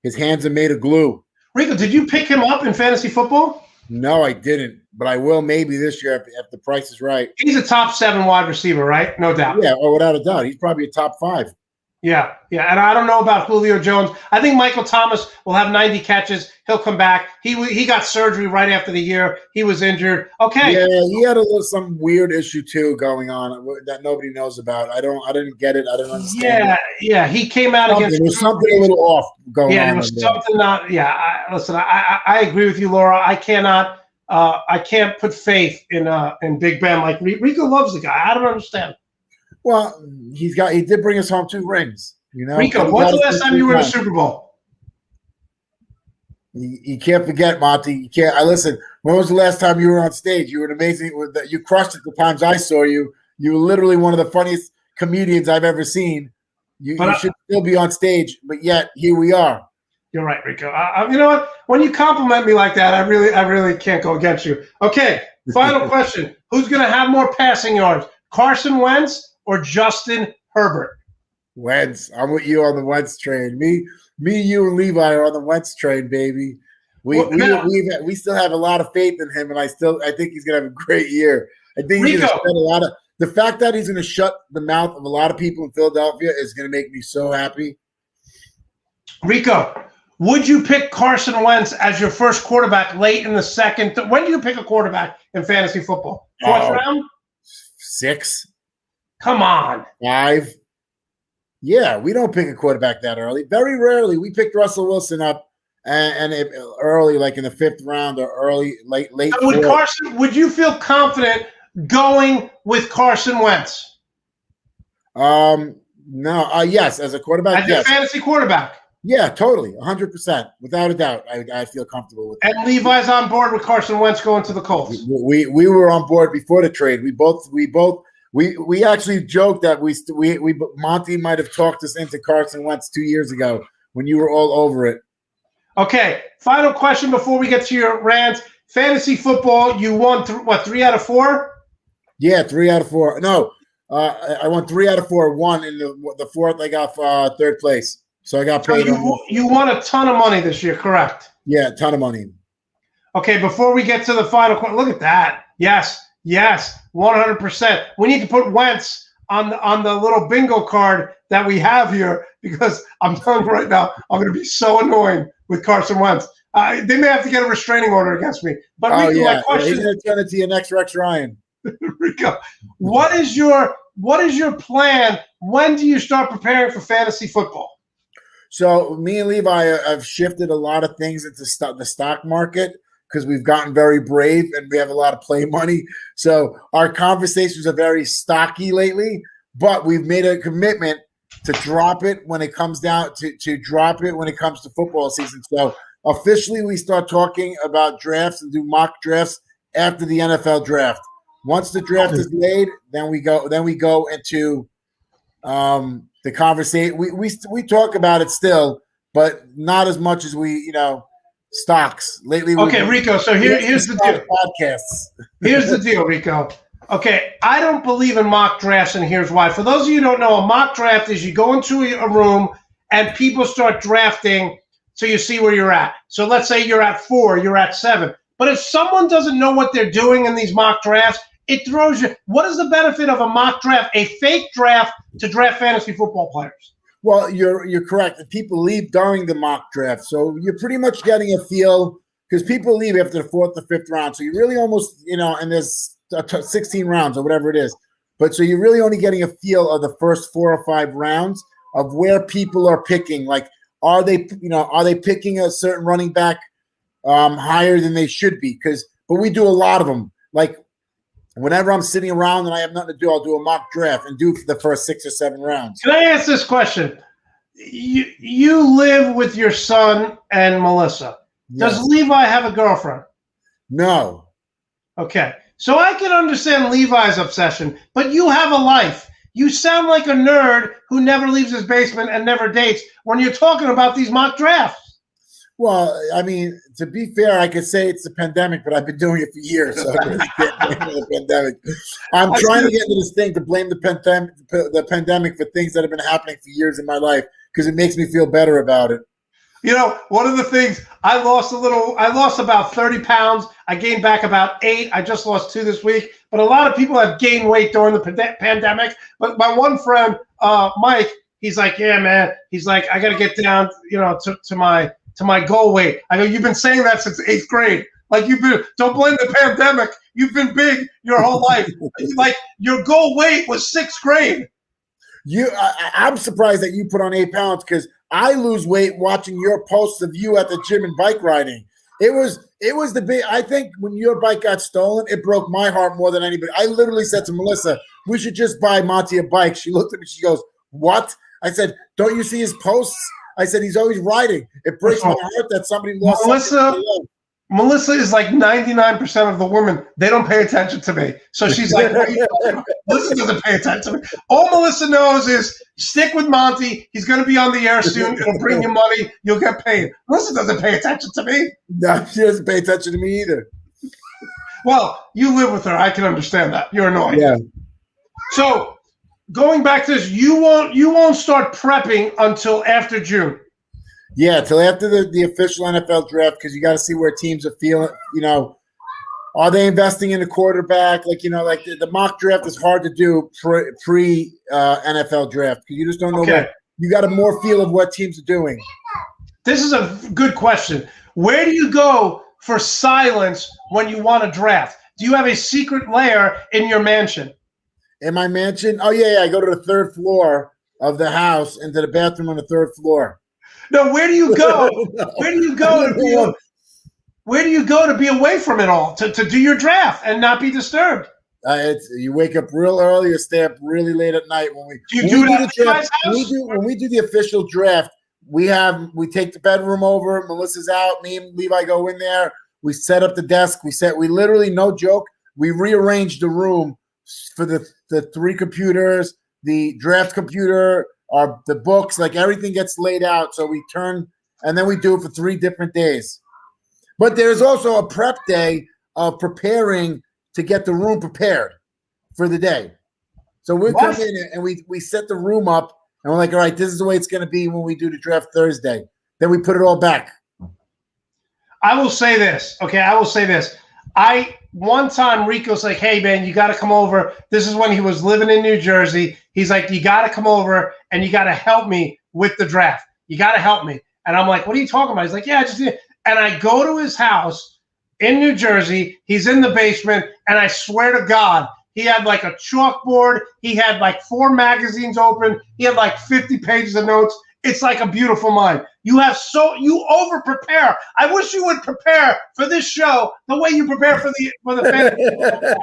Speaker 3: his hands are made of glue.
Speaker 1: Rico, did you pick him up in fantasy football?
Speaker 3: No, I didn't, but I will maybe this year if the price is right.
Speaker 1: He's a top 7 wide receiver, right? No doubt.
Speaker 3: Yeah, without a doubt, he's probably a top 5.
Speaker 1: Yeah, and I don't know about Julio Jones. I think Michael Thomas will have 90 catches. He'll come back. He got surgery right after the year. He was injured. Okay.
Speaker 3: Yeah, he had some weird issue too going on that nobody knows about. I didn't get it. I don't understand.
Speaker 1: Yeah. He came out against.
Speaker 3: There was something a little off going on.
Speaker 1: Yeah, there was something not. Yeah, listen. I agree with you, Laura. I can't put faith in Big Ben. Like Rico loves the guy. I don't understand.
Speaker 3: Well, he did bring us home 2 rings.
Speaker 1: Rico, when's the last time you were in a Super Bowl?
Speaker 3: You can't forget, Monte. You can't. Listen. When was the last time you were on stage? You were amazing. You crushed it the times I saw you. You were literally one of the funniest comedians I've ever seen. You should still be on stage, but yet here we are.
Speaker 1: You're right, Rico. You know what? When you compliment me like that, I really can't go against you. Okay. Final question: who's going to have more passing yards, Carson Wentz or Justin Herbert?
Speaker 3: Wentz. I'm with you on the Wentz train. Me, you, and Levi are on the Wentz train, baby. We still have a lot of faith in him, and I think he's gonna have a great year. I think he's gonna spend the fact that he's gonna shut the mouth of a lot of people in Philadelphia is gonna make me so happy.
Speaker 1: Rico, would you pick Carson Wentz as your first quarterback late in the second? When do you pick a quarterback in fantasy football? 4th round?
Speaker 3: 6.
Speaker 1: Come on.
Speaker 3: 5. Yeah, we don't pick a quarterback that early. Very rarely. We picked Russell Wilson up and early, like in the 5th round or late.
Speaker 1: Would you feel confident going with Carson Wentz?
Speaker 3: No. Yes, as a quarterback.
Speaker 1: As your fantasy quarterback.
Speaker 3: Yeah, totally, 100%, without a doubt. I feel comfortable with that.
Speaker 1: And Levi's on board with Carson Wentz going to the Colts.
Speaker 3: We were on board before the trade. We both We actually joked that we Monte might have talked us into Carson Wentz 2 years ago when you were all over it.
Speaker 1: Okay, final question before we get to your rant. Fantasy football, you won 3 out of 4?
Speaker 3: Yeah, 3 out of 4. No, I won 3 out of 4. One in the fourth, I got third place, so I got paid.
Speaker 1: You won a ton of money this year, correct?
Speaker 3: Yeah, a ton of money.
Speaker 1: Okay, before we get to the final question, look at that. Yes, 100%. We need to put Wentz on the little bingo card that we have here because I'm telling you right now, I'm going to be so annoying with Carson Wentz. They may have to get a restraining order against me. But Rico, my question,
Speaker 3: he's going to turn into your next Rex Ryan.
Speaker 1: Rico, what is your plan? When do you start preparing for fantasy football?
Speaker 3: So me and Levi have shifted a lot of things into the stock market because we've gotten very brave and we have a lot of play money. So our conversations are very stocky lately, but we've made a commitment to drop it when it comes down to drop it when it comes to football season. So officially we start talking about drafts and do mock drafts after the NFL draft. Once the draft is laid, then we go into the conversation. We talk about it still, but not as much as we, stocks lately.
Speaker 1: Okay, Rico. So here's the deal.
Speaker 3: Podcasts.
Speaker 1: Here's the deal, Rico. Okay, I don't believe in mock drafts, and here's why. For those of you who don't know, a mock draft is you go into a room and people start drafting so you see where you're at. So let's say you're at 4, you're at 7. But if someone doesn't know what they're doing in these mock drafts, it throws you. What is the benefit of a mock draft, a fake draft to draft fantasy football players?
Speaker 3: Well, you're correct. People leave during the mock draft, so you're pretty much getting a feel because people leave after the 4th or 5th round. So you're really almost, and there's 16 rounds or whatever it is. But so you're really only getting a feel of the first 4 or 5 rounds of where people are picking. Like, are they picking a certain running back higher than they should be? But we do a lot of them. Like, whenever I'm sitting around and I have nothing to do, I'll do a mock draft and do for the first 6 or 7 rounds.
Speaker 1: Can I ask this question? You live with your son and Melissa. Yes. Does Levi have a girlfriend?
Speaker 3: No.
Speaker 1: Okay. So I can understand Levi's obsession, but you have a life. You sound like a nerd who never leaves his basement and never dates when you're talking about these mock drafts.
Speaker 3: Well, I mean, to be fair, I could say it's the pandemic, but I've been doing it for years, so I really can't blame the pandemic. I'm trying to get into this thing to blame the pandemic for things that have been happening for years in my life because it makes me feel better about it.
Speaker 1: One of the things, I lost about 30 pounds. I gained back about 8. I just lost 2 this week. But a lot of people have gained weight during the pandemic. But my one friend, Mike, he's like, yeah, man. He's like, I got to get down, to my goal weight. I go, you've been saying that since 8th grade. Like, don't blame the pandemic. You've been big your whole life. Like, your goal weight was 6th grade.
Speaker 3: I'm surprised that you put on 8 pounds because I lose weight watching your posts of you at the gym and bike riding. It was the big. I think when your bike got stolen, it broke my heart more than anybody. I literally said to Melissa, "We should just buy Monte a bike." She looked at me. She goes, "What?" I said, "Don't you see his posts?" I said, "He's always riding." It breaks my heart that somebody lost.
Speaker 1: Melissa is like 99% of the women. They don't pay attention to me. So she's like, Melissa doesn't pay attention to me. All Melissa knows is stick with Monte. He's going to be on the air soon. It'll bring you money. You'll get paid. Melissa doesn't pay attention to me.
Speaker 3: No, she doesn't pay attention to me either.
Speaker 1: Well, you live with her. I can understand that. You're annoying.
Speaker 3: Yeah.
Speaker 1: So going back to this, you won't start prepping until after June.
Speaker 3: Yeah, till after the official NFL draft because you got to see where teams are feeling. Are they investing in a quarterback? Like the mock draft is hard to do pre NFL draft because you just don't know.
Speaker 1: Okay.
Speaker 3: You got a more feel of what teams are doing.
Speaker 1: This is a good question. Where do you go for silence when you want to draft? Do you have a secret lair in your mansion?
Speaker 3: In my mansion? Oh yeah. I go to the 3rd floor of the house into the bathroom on the 3rd floor.
Speaker 1: No, where do you go? Where do you go to be away from it all to do your draft and not be disturbed?
Speaker 3: You wake up real early or stay up really late at night when we do the official draft. We take the bedroom over. Melissa's out. Me and Levi go in there. We set up the desk. We literally, no joke, we rearranged the room for the 3 computers, the draft computer, the books, like everything gets laid out. So we turn, and then we do it for 3 different days. But there's also a prep day of preparing to get the room prepared for the day. So we come in and we set the room up, and we're like, all right, this is the way it's going to be when we do the draft Thursday. Then we put it all back.
Speaker 1: I will say this. Okay, I will say this. One time Rico's like, hey, man, you got to come over. This is when he was living in New Jersey. He's like, you got to come over and you got to help me with the draft. You got to help me. And I'm like, what are you talking about? He's like, yeah, just. And I go to his house in New Jersey. He's in the basement. And I swear to God, he had like a chalkboard. He had like 4 magazines open. He had like 50 pages of notes. It's like a beautiful mind. You over prepare. I wish you would prepare for this show the way you prepare for the fantasy.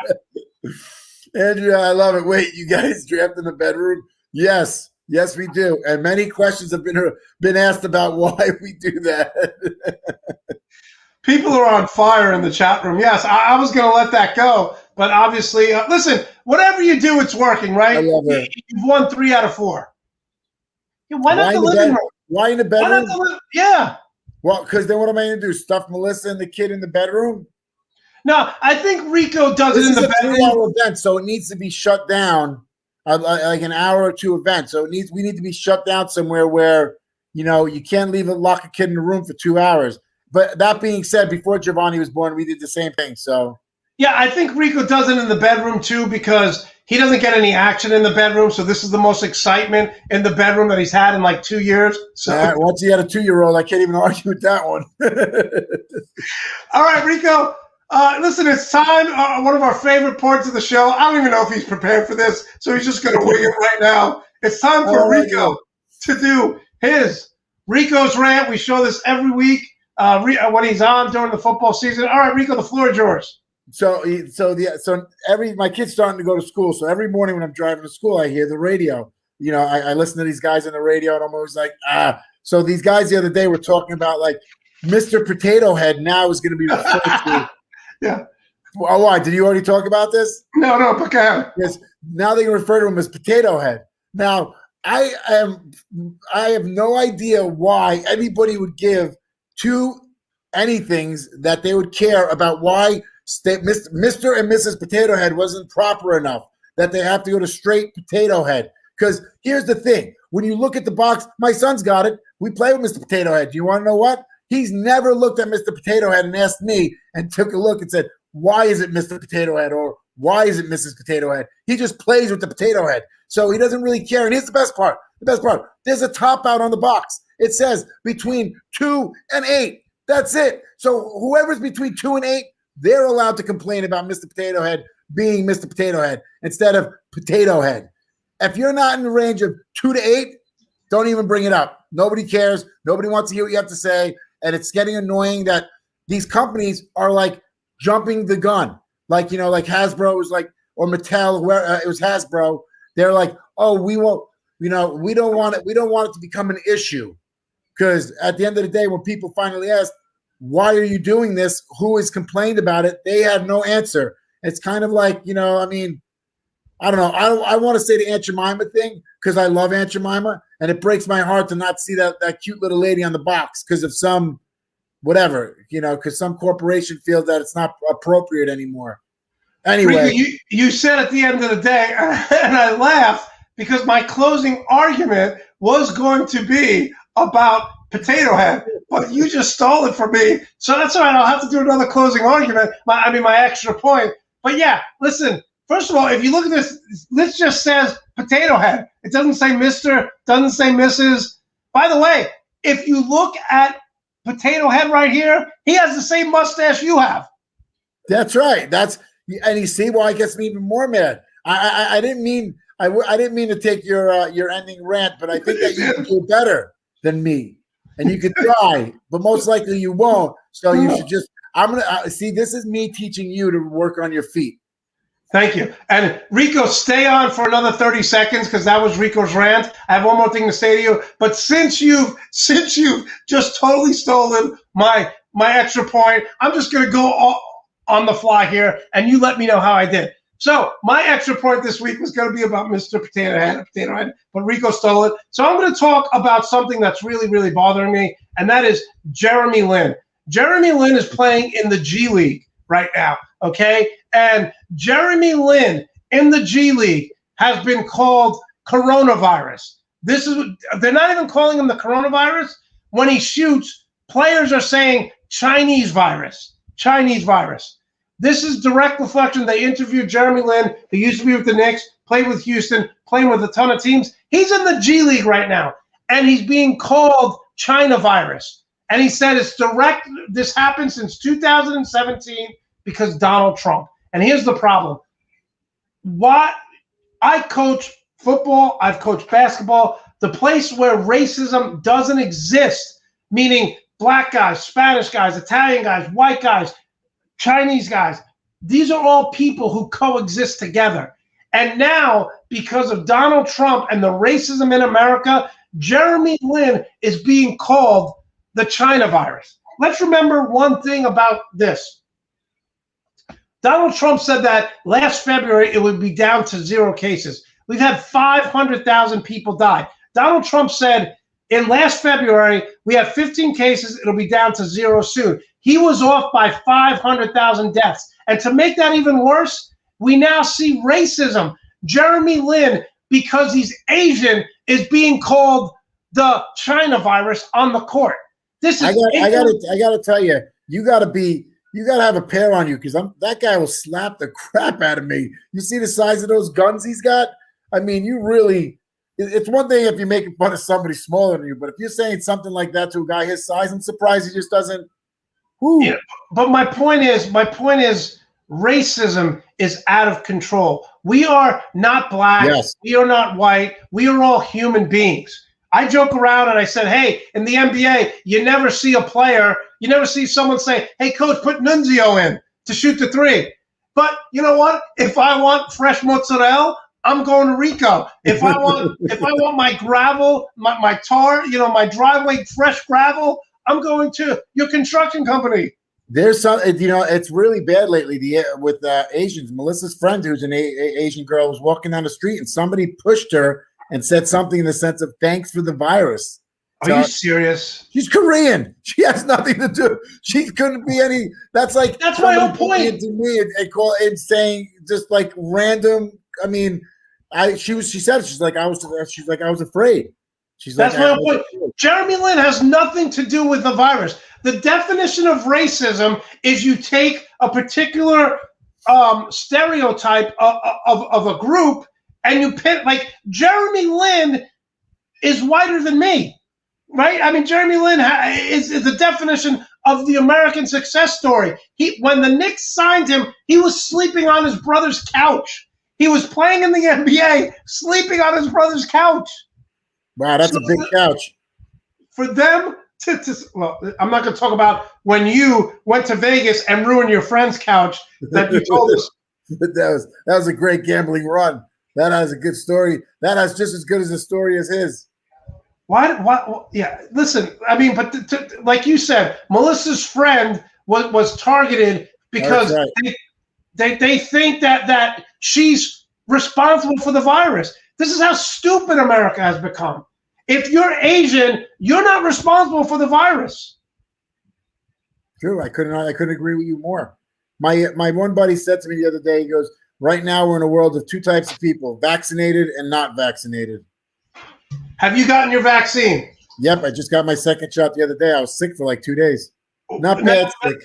Speaker 3: Andrew, I love it. Wait, you guys draft in the bedroom? Yes, we do. And many questions have been asked about why we do that.
Speaker 1: People are on fire in the chat room. Yes, I was going to let that go, but obviously, listen. Whatever you do, it's working, right?
Speaker 3: I love it.
Speaker 1: You've won 3 out of 4. Yeah, why not the living room?
Speaker 3: Why in the bedroom?
Speaker 1: Yeah.
Speaker 3: Well, because then what am I going to do? Stuff Melissa and the kid in the bedroom?
Speaker 1: No, I think Rico does it in the bedroom.
Speaker 3: This is a 3-hour event, so it needs to be shut down, like an hour or 2 event. So we need to be shut down somewhere where, you can't lock a kid in the room for 2 hours. But that being said, before Giovanni was born, we did the same thing. So
Speaker 1: yeah, I think Rico does it in the bedroom too because he doesn't get any action in the bedroom. So this is the most excitement in the bedroom that he's had in like 2 years. So
Speaker 3: once he had a 2-year-old, I can't even argue with that one.
Speaker 1: All right, Rico. Listen, it's time. One of our favorite parts of the show. I don't even know if he's prepared for this, so he's just going to wing it right now. It's time for Rico to do his Rico's rant. We show this every week when he's on during the football season. All right, Rico, the floor is yours.
Speaker 3: So my kid's starting to go to school. So every morning when I'm driving to school, I hear the radio. I listen to these guys on the radio, and I'm always like, So these guys the other day were talking about like Mr. Potato Head now is going to be referred to.
Speaker 1: Yeah.
Speaker 3: Well, why? Did you already talk about this?
Speaker 1: No, but go ahead.
Speaker 3: Yes. Now they can refer to him as Potato Head. Now I have no idea why anybody would give 2 anythings that they would care about why Mr. and Mrs. Potato Head wasn't proper enough, that they have to go to straight Potato Head. Because here's the thing. When you look at the box, my son's got it. We play with Mr. Potato Head. Do you want to know what? He's never looked at Mr. Potato Head and asked me and took a look and said, why is it Mr. Potato Head or why is it Mrs. Potato Head? He just plays with the potato head. So he doesn't really care. And here's the best part. There's a top out on the box. It says between 2 and 8. That's it. So whoever's between 2 and 8, they're allowed to complain about Mr. Potato Head being Mr. Potato Head instead of Potato Head. If you're not in the range of 2 to 8, don't even bring it up. Nobody cares. Nobody wants to hear what you have to say. And it's getting annoying that these companies are like jumping the gun. Like, like Hasbro was like, or Mattel, where it was Hasbro. They're like, oh, we won't, we don't want it. We don't want it to become an issue. Because at the end of the day, when people finally ask, why are you doing this? Who has complained about it? They have no answer. It's kind of like, I don't know. I want to say the Aunt Jemima thing because I love Aunt Jemima, and it breaks my heart to not see that cute little lady on the box because of some whatever, because some corporation feels that it's not appropriate anymore. Anyway.
Speaker 1: You said at the end of the day, and I laugh because my closing argument was going to be about Potato Head, but you just stole it from me. So that's all right. I'll have to do another closing argument. My extra point. But yeah, listen. First of all, if you look at this just says Potato Head. It doesn't say Mr., doesn't say Mrs. By the way, if you look at Potato Head right here, he has the same mustache you have.
Speaker 3: That's right. And you see why it gets me even more mad. I didn't mean to take your ending rant, but I think that you can do better than me. And you could try, but most likely you won't. So you should just, see, this is me teaching you to work on your feet.
Speaker 1: Thank you. And Rico, stay on for another 30 seconds because that was Rico's rant. I have one more thing to say to you. But since you've just totally stolen my extra point, I'm just going to go on the fly here, and you let me know how I did. So my extra point this week was going to be about Mr. Potato Head, but Rico stole it. So I'm going to talk about something that's really, really bothering me, and that is Jeremy Lin. Jeremy Lin is playing in the G League right now, okay? And Jeremy Lin in the G League has been called coronavirus. They're not even calling him the coronavirus. When he shoots, players are saying Chinese virus. This is direct reflection. They interviewed Jeremy Lin, who used to be with the Knicks, played with Houston, playing with a ton of teams. He's in the G League right now, and he's being called China virus. And he said it's direct. This happened since 2017 because Donald Trump. And here's the problem. I coach football. I've coached basketball. The place where racism doesn't exist, meaning black guys, Spanish guys, Italian guys, white guys, Chinese guys. These are all people who coexist together. And now, because of Donald Trump and the racism in America, Jeremy Lin is being called the China virus. Let's remember one thing about this. Donald Trump said that last February it would be down to 0 cases. We've had 500,000 people die. Donald Trump said in last February, we have 15 cases. It'll be down to 0 soon. He was off by 500,000 deaths. And to make that even worse, we now see racism. Jeremy Lin, because he's Asian, is being called the China virus on the court. This is I gotta tell you, you gotta have a pair on you, because that guy will slap the crap out of me. You see the size of those guns he's got? I mean, it's one thing if you're making fun of somebody smaller than you, but if you're saying something like that to a guy his size, I'm surprised he just doesn't. Yeah,
Speaker 3: but
Speaker 1: my point is, racism is out of control. We are not black. Yes. We are not white. We are all human beings. I joke around and I said, hey, in the NBA, you never see someone say, hey, coach, put Nunzio in to shoot the three. But you know what? If I want fresh mozzarella, I'm going to Rico. If I want my gravel, my tar, my driveway fresh gravel, I'm going to your construction company.
Speaker 3: There's some, it's really bad lately. With Asians, Melissa's friend, who's an Asian girl, was walking down the street and somebody pushed her and said something in the sense of thanks for the virus.
Speaker 1: Are you serious?
Speaker 3: She's Korean. She has nothing to do. She couldn't be any. That's my whole point. To me, and saying just like random. I mean, she said she's like I was afraid.
Speaker 1: That's my point. Jeremy Lin has nothing to do with the virus. The definition of racism is you take a particular stereotype of a group and you pick, like Jeremy Lin is whiter than me, right? I mean, Jeremy Lin is the definition of the American success story. When the Knicks signed him, he was sleeping on his brother's couch. He was playing in the NBA, sleeping on his brother's couch.
Speaker 3: Wow, that's a big couch.
Speaker 1: For them well, I'm not going to talk about when you went to Vegas and ruined your friend's couch that you told us.
Speaker 3: that was a great gambling run. That has a good story. That has just as good as a story as his.
Speaker 1: Why? Yeah, listen, I mean, but like you said, Melissa's friend was targeted because they think that she's responsible for the virus. This is how stupid America has become. If you're Asian, you're not responsible for the virus.
Speaker 3: True, I couldn't agree with you more. My one buddy said to me the other day, he goes, right now we're in a world of two types of people, vaccinated and not vaccinated.
Speaker 1: Have you gotten your vaccine?
Speaker 3: Yep, I just got my second shot the other day. I was sick for like 2 days. Not bad sick.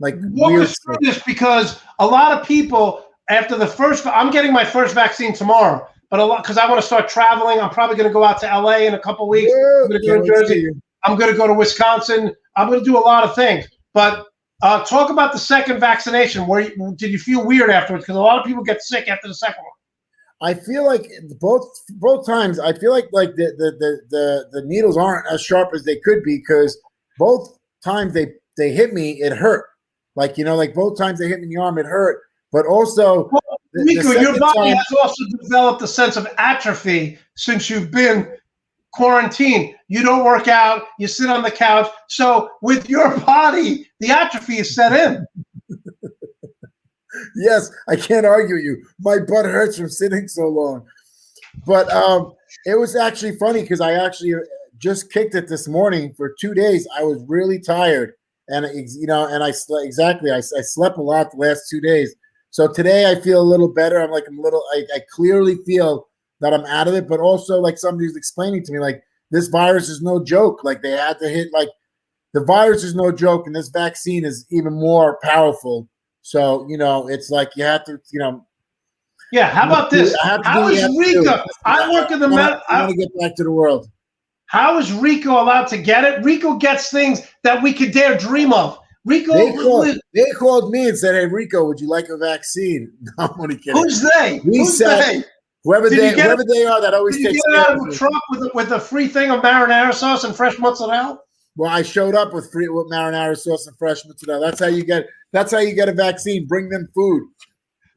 Speaker 3: Like
Speaker 1: walk us through this, because a lot of people after the first, I'm getting my first vaccine tomorrow. But because I want to start traveling, I'm probably going to go out to LA in a couple of weeks. I'm going to go to Jersey. I'm going to go to Wisconsin. I'm going to do a lot of things. But talk about the second vaccination. Did you feel weird afterwards? Because a lot of people get sick after the second one.
Speaker 3: I feel like both times. I feel like the needles aren't as sharp as they could be, because both times they hit me, it hurt. Like both times they hit me in the arm, it hurt. But also. Well,
Speaker 1: Rico, your body has also developed a sense of atrophy since you've been quarantined. You don't work out. You sit on the couch. So with your body, the atrophy is set in.
Speaker 3: Yes, I can't argue with you. My butt hurts from sitting so long. But it was actually funny because I actually just kicked it this morning for 2 days. I was really tired, and I slept a lot the last 2 days. So today I feel a little better. I clearly feel that I'm out of it. But also, like somebody was explaining to me, like this virus is no joke. Like they had to hit the virus is no joke, and this vaccine is even more powerful. So it's like you have to
Speaker 1: Yeah, how about this? How is Rico? I work in the
Speaker 3: I want to get back to the world.
Speaker 1: How is Rico allowed to get it? Rico gets things that we could dare dream of. Rico,
Speaker 3: they called me and said, "Hey, Rico, would you like a vaccine?" No, I'm only kidding.
Speaker 1: Who's they?
Speaker 3: Who's they? Whoever they are, that always takes.
Speaker 1: Did you get out of a truck with a free thing of marinara sauce and fresh mozzarella?
Speaker 3: Well, I showed up with marinara sauce and fresh mozzarella. That's how you get a vaccine. Bring them food.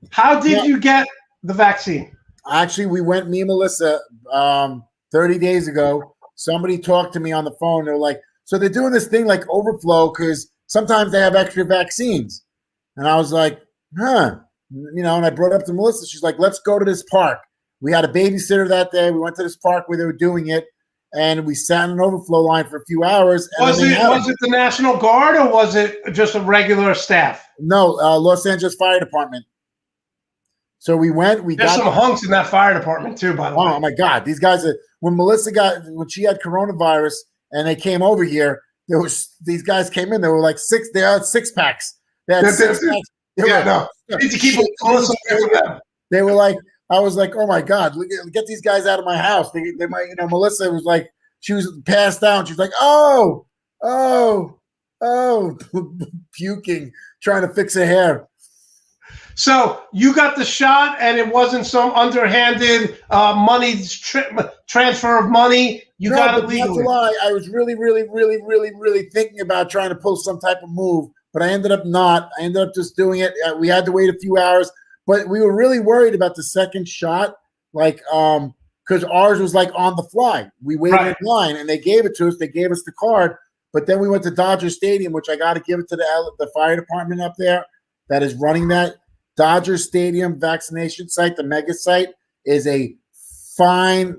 Speaker 1: How did you get the vaccine?
Speaker 3: Actually, we went, me and Melissa, 30 days ago. Somebody talked to me on the phone. They're like, so they're doing this thing like overflow because sometimes they have extra vaccines. And I was like, and I brought it up to Melissa. She's like, let's go to this park. We had a babysitter that day. We went to this park where they were doing it. And we sat in an overflow line for a few hours. And
Speaker 1: was it the National Guard or was it just a regular staff?
Speaker 3: No, Los Angeles Fire Department. So we went.
Speaker 1: There's some hunks in that fire department too, by the way.
Speaker 3: Oh my God, these guys are. When she had coronavirus and they came over here, these guys came in. They were like six. They had 6-packs. They had 6-packs.
Speaker 1: Need to keep it close.
Speaker 3: They were like, I was like, oh my God, get these guys out of my house. They might, Melissa was like, she was passed out. She was like, oh, puking, trying to fix her hair.
Speaker 1: So you got the shot, and it wasn't some underhanded transfer of money. You got it legally.
Speaker 3: Not to lie, I was really, really, really, really, really thinking about trying to pull some type of move, but I ended up not. I ended up just doing it. We had to wait a few hours, but we were really worried about the second shot, because ours was like on the fly. We waited in line, and they gave it to us. They gave us the card, but then we went to Dodger Stadium, which I got to give it to the fire department up there that is running that. Dodger Stadium vaccination site, the mega site, is a fine,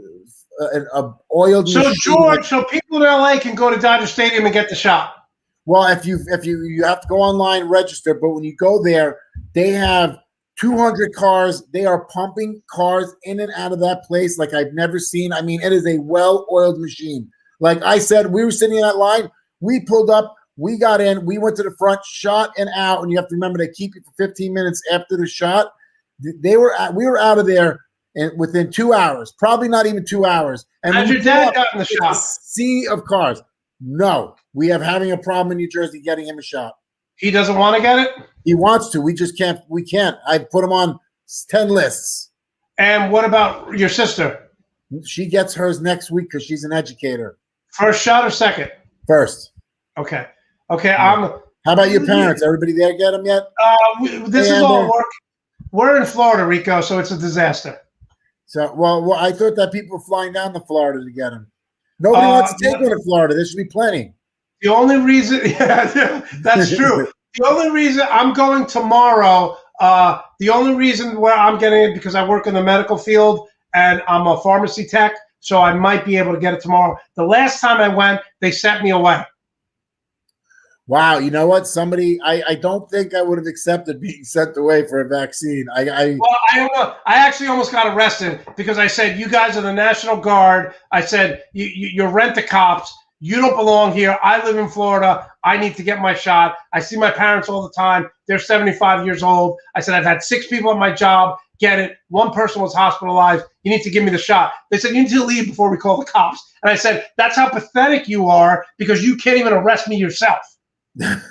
Speaker 3: oiled.
Speaker 1: So George, so people in LA can go to Dodger Stadium and get the shot.
Speaker 3: Well, if you have to go online, register, but when you go there, they have 200 cars. They are pumping cars in and out of that place like I've never seen. I mean, it is a well-oiled machine. Like I said, we were sitting in that line. We pulled up. We got in. We went to the front, shot and out. And you have to remember they keep you for 15 minutes after the shot. We were out of there within 2 hours, probably not even 2 hours. And
Speaker 1: has your dad gotten the shot?
Speaker 3: Sea of cars. No, we have having a problem in New Jersey getting him a shot.
Speaker 1: He doesn't want to get it?
Speaker 3: He wants to. We just can't. We can't. I put him on 10 lists. And
Speaker 1: what about your sister?
Speaker 3: She gets hers next week because she's an educator.
Speaker 1: First shot or second?
Speaker 3: First.
Speaker 1: Okay. Okay.
Speaker 3: How about your parents? Everybody there get them yet?
Speaker 1: This is all work. We're in Florida, Rico, so it's a disaster.
Speaker 3: So, well, I thought that people were flying down to Florida to get them. Nobody wants to take one to Florida. There should be plenty.
Speaker 1: The only reason, yeah, that's true. The only reason I'm going tomorrow, the only reason where I'm getting it because I work in the medical field and I'm a pharmacy tech, so I might be able to get it tomorrow. The last time I went, they sent me away.
Speaker 3: Wow, you know what? I don't think I would have accepted being sent away for a vaccine. Well,
Speaker 1: I don't know. I actually almost got arrested because I said, you guys are the National Guard. I said, you're rent-a-cops. You don't belong here. I live in Florida. I need to get my shot. I see my parents all the time. They're 75 years old. I said, I've had 6 people at my job get it. 1 person was hospitalized. You need to give me the shot. They said, you need to leave before we call the cops. And I said, that's how pathetic you are because you can't even arrest me yourself.
Speaker 3: That's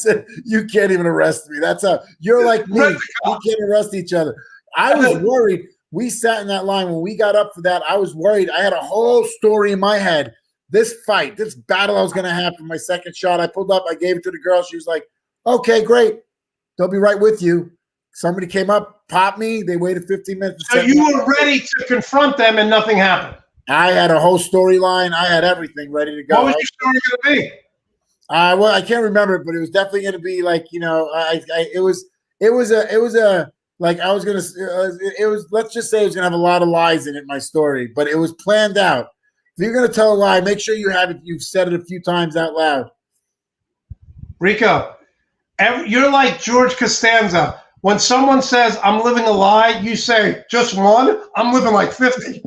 Speaker 3: it. You can't even arrest me. That's how you're like me. We can't arrest each other. I was worried. We sat in that line when we got up for that. I was worried. I had a whole story in my head. This fight, this battle I was going to have for my second shot. I pulled up. I gave it to the girl. She was like, "Okay, great. They'll be right with you." Somebody came up, popped me. They waited 15 minutes.
Speaker 1: So you were ready to confront them, and nothing happened.
Speaker 3: I had a whole storyline. I had everything ready to go.
Speaker 1: What was your story going to be?
Speaker 3: Well, I can't remember it, but it was definitely going to be like, it was a like I was going to it was, let's just say it was going to have a lot of lies in it, my story, but it was planned out. If you're going to tell a lie, make sure you've said it a few times out loud.
Speaker 1: Rico, you're like George Costanza. When someone says, I'm living a lie, you say, just one? I'm living like 50.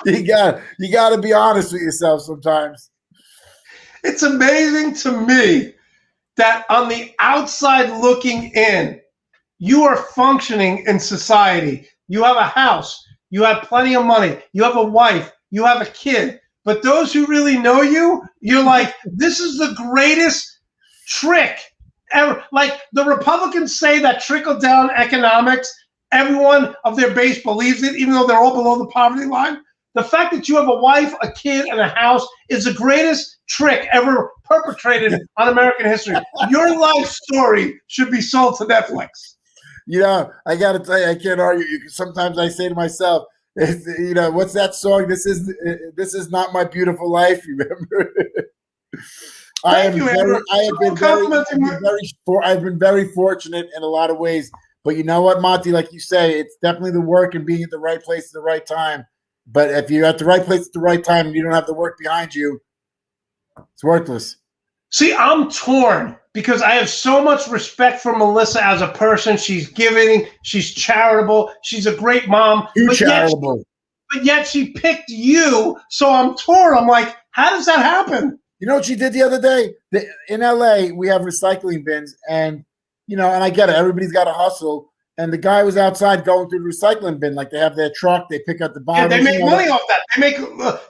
Speaker 3: You got to be honest with yourself sometimes.
Speaker 1: It's amazing to me that on the outside looking in, you are functioning in society. You have a house. You have plenty of money. You have a wife. You have a kid. But those who really know you, you're like, this is the greatest trick ever. Like the Republicans say that trickle-down economics, everyone of their base believes it, even though they're all below the poverty line. The fact that you have a wife, a kid, and a house is the greatest trick ever perpetrated on American history. Your life story should be sold to Netflix.
Speaker 3: I got to tell you, I can't argue. Sometimes I say to myself, what's that song? This is not my beautiful life. Remember? I've been very fortunate in a lot of ways. But you know what, Monte? Like you say, it's definitely the work and being at the right place at the right time. But if you're at the right place at the right time and you don't have the work behind you, it's worthless.
Speaker 1: See, I'm torn because I have so much respect for Melissa as a person. She's giving, she's charitable, she's a great mom.
Speaker 3: But
Speaker 1: yet she picked you, so I'm torn. I'm like, how does that happen?
Speaker 3: You know what she did the other day? In LA, we have recycling bins, and and I get it. Everybody's got to hustle. And the guy was outside going through the recycling bin, like they have their truck, they pick up the bottles.
Speaker 1: Yeah, they make money off that. They make.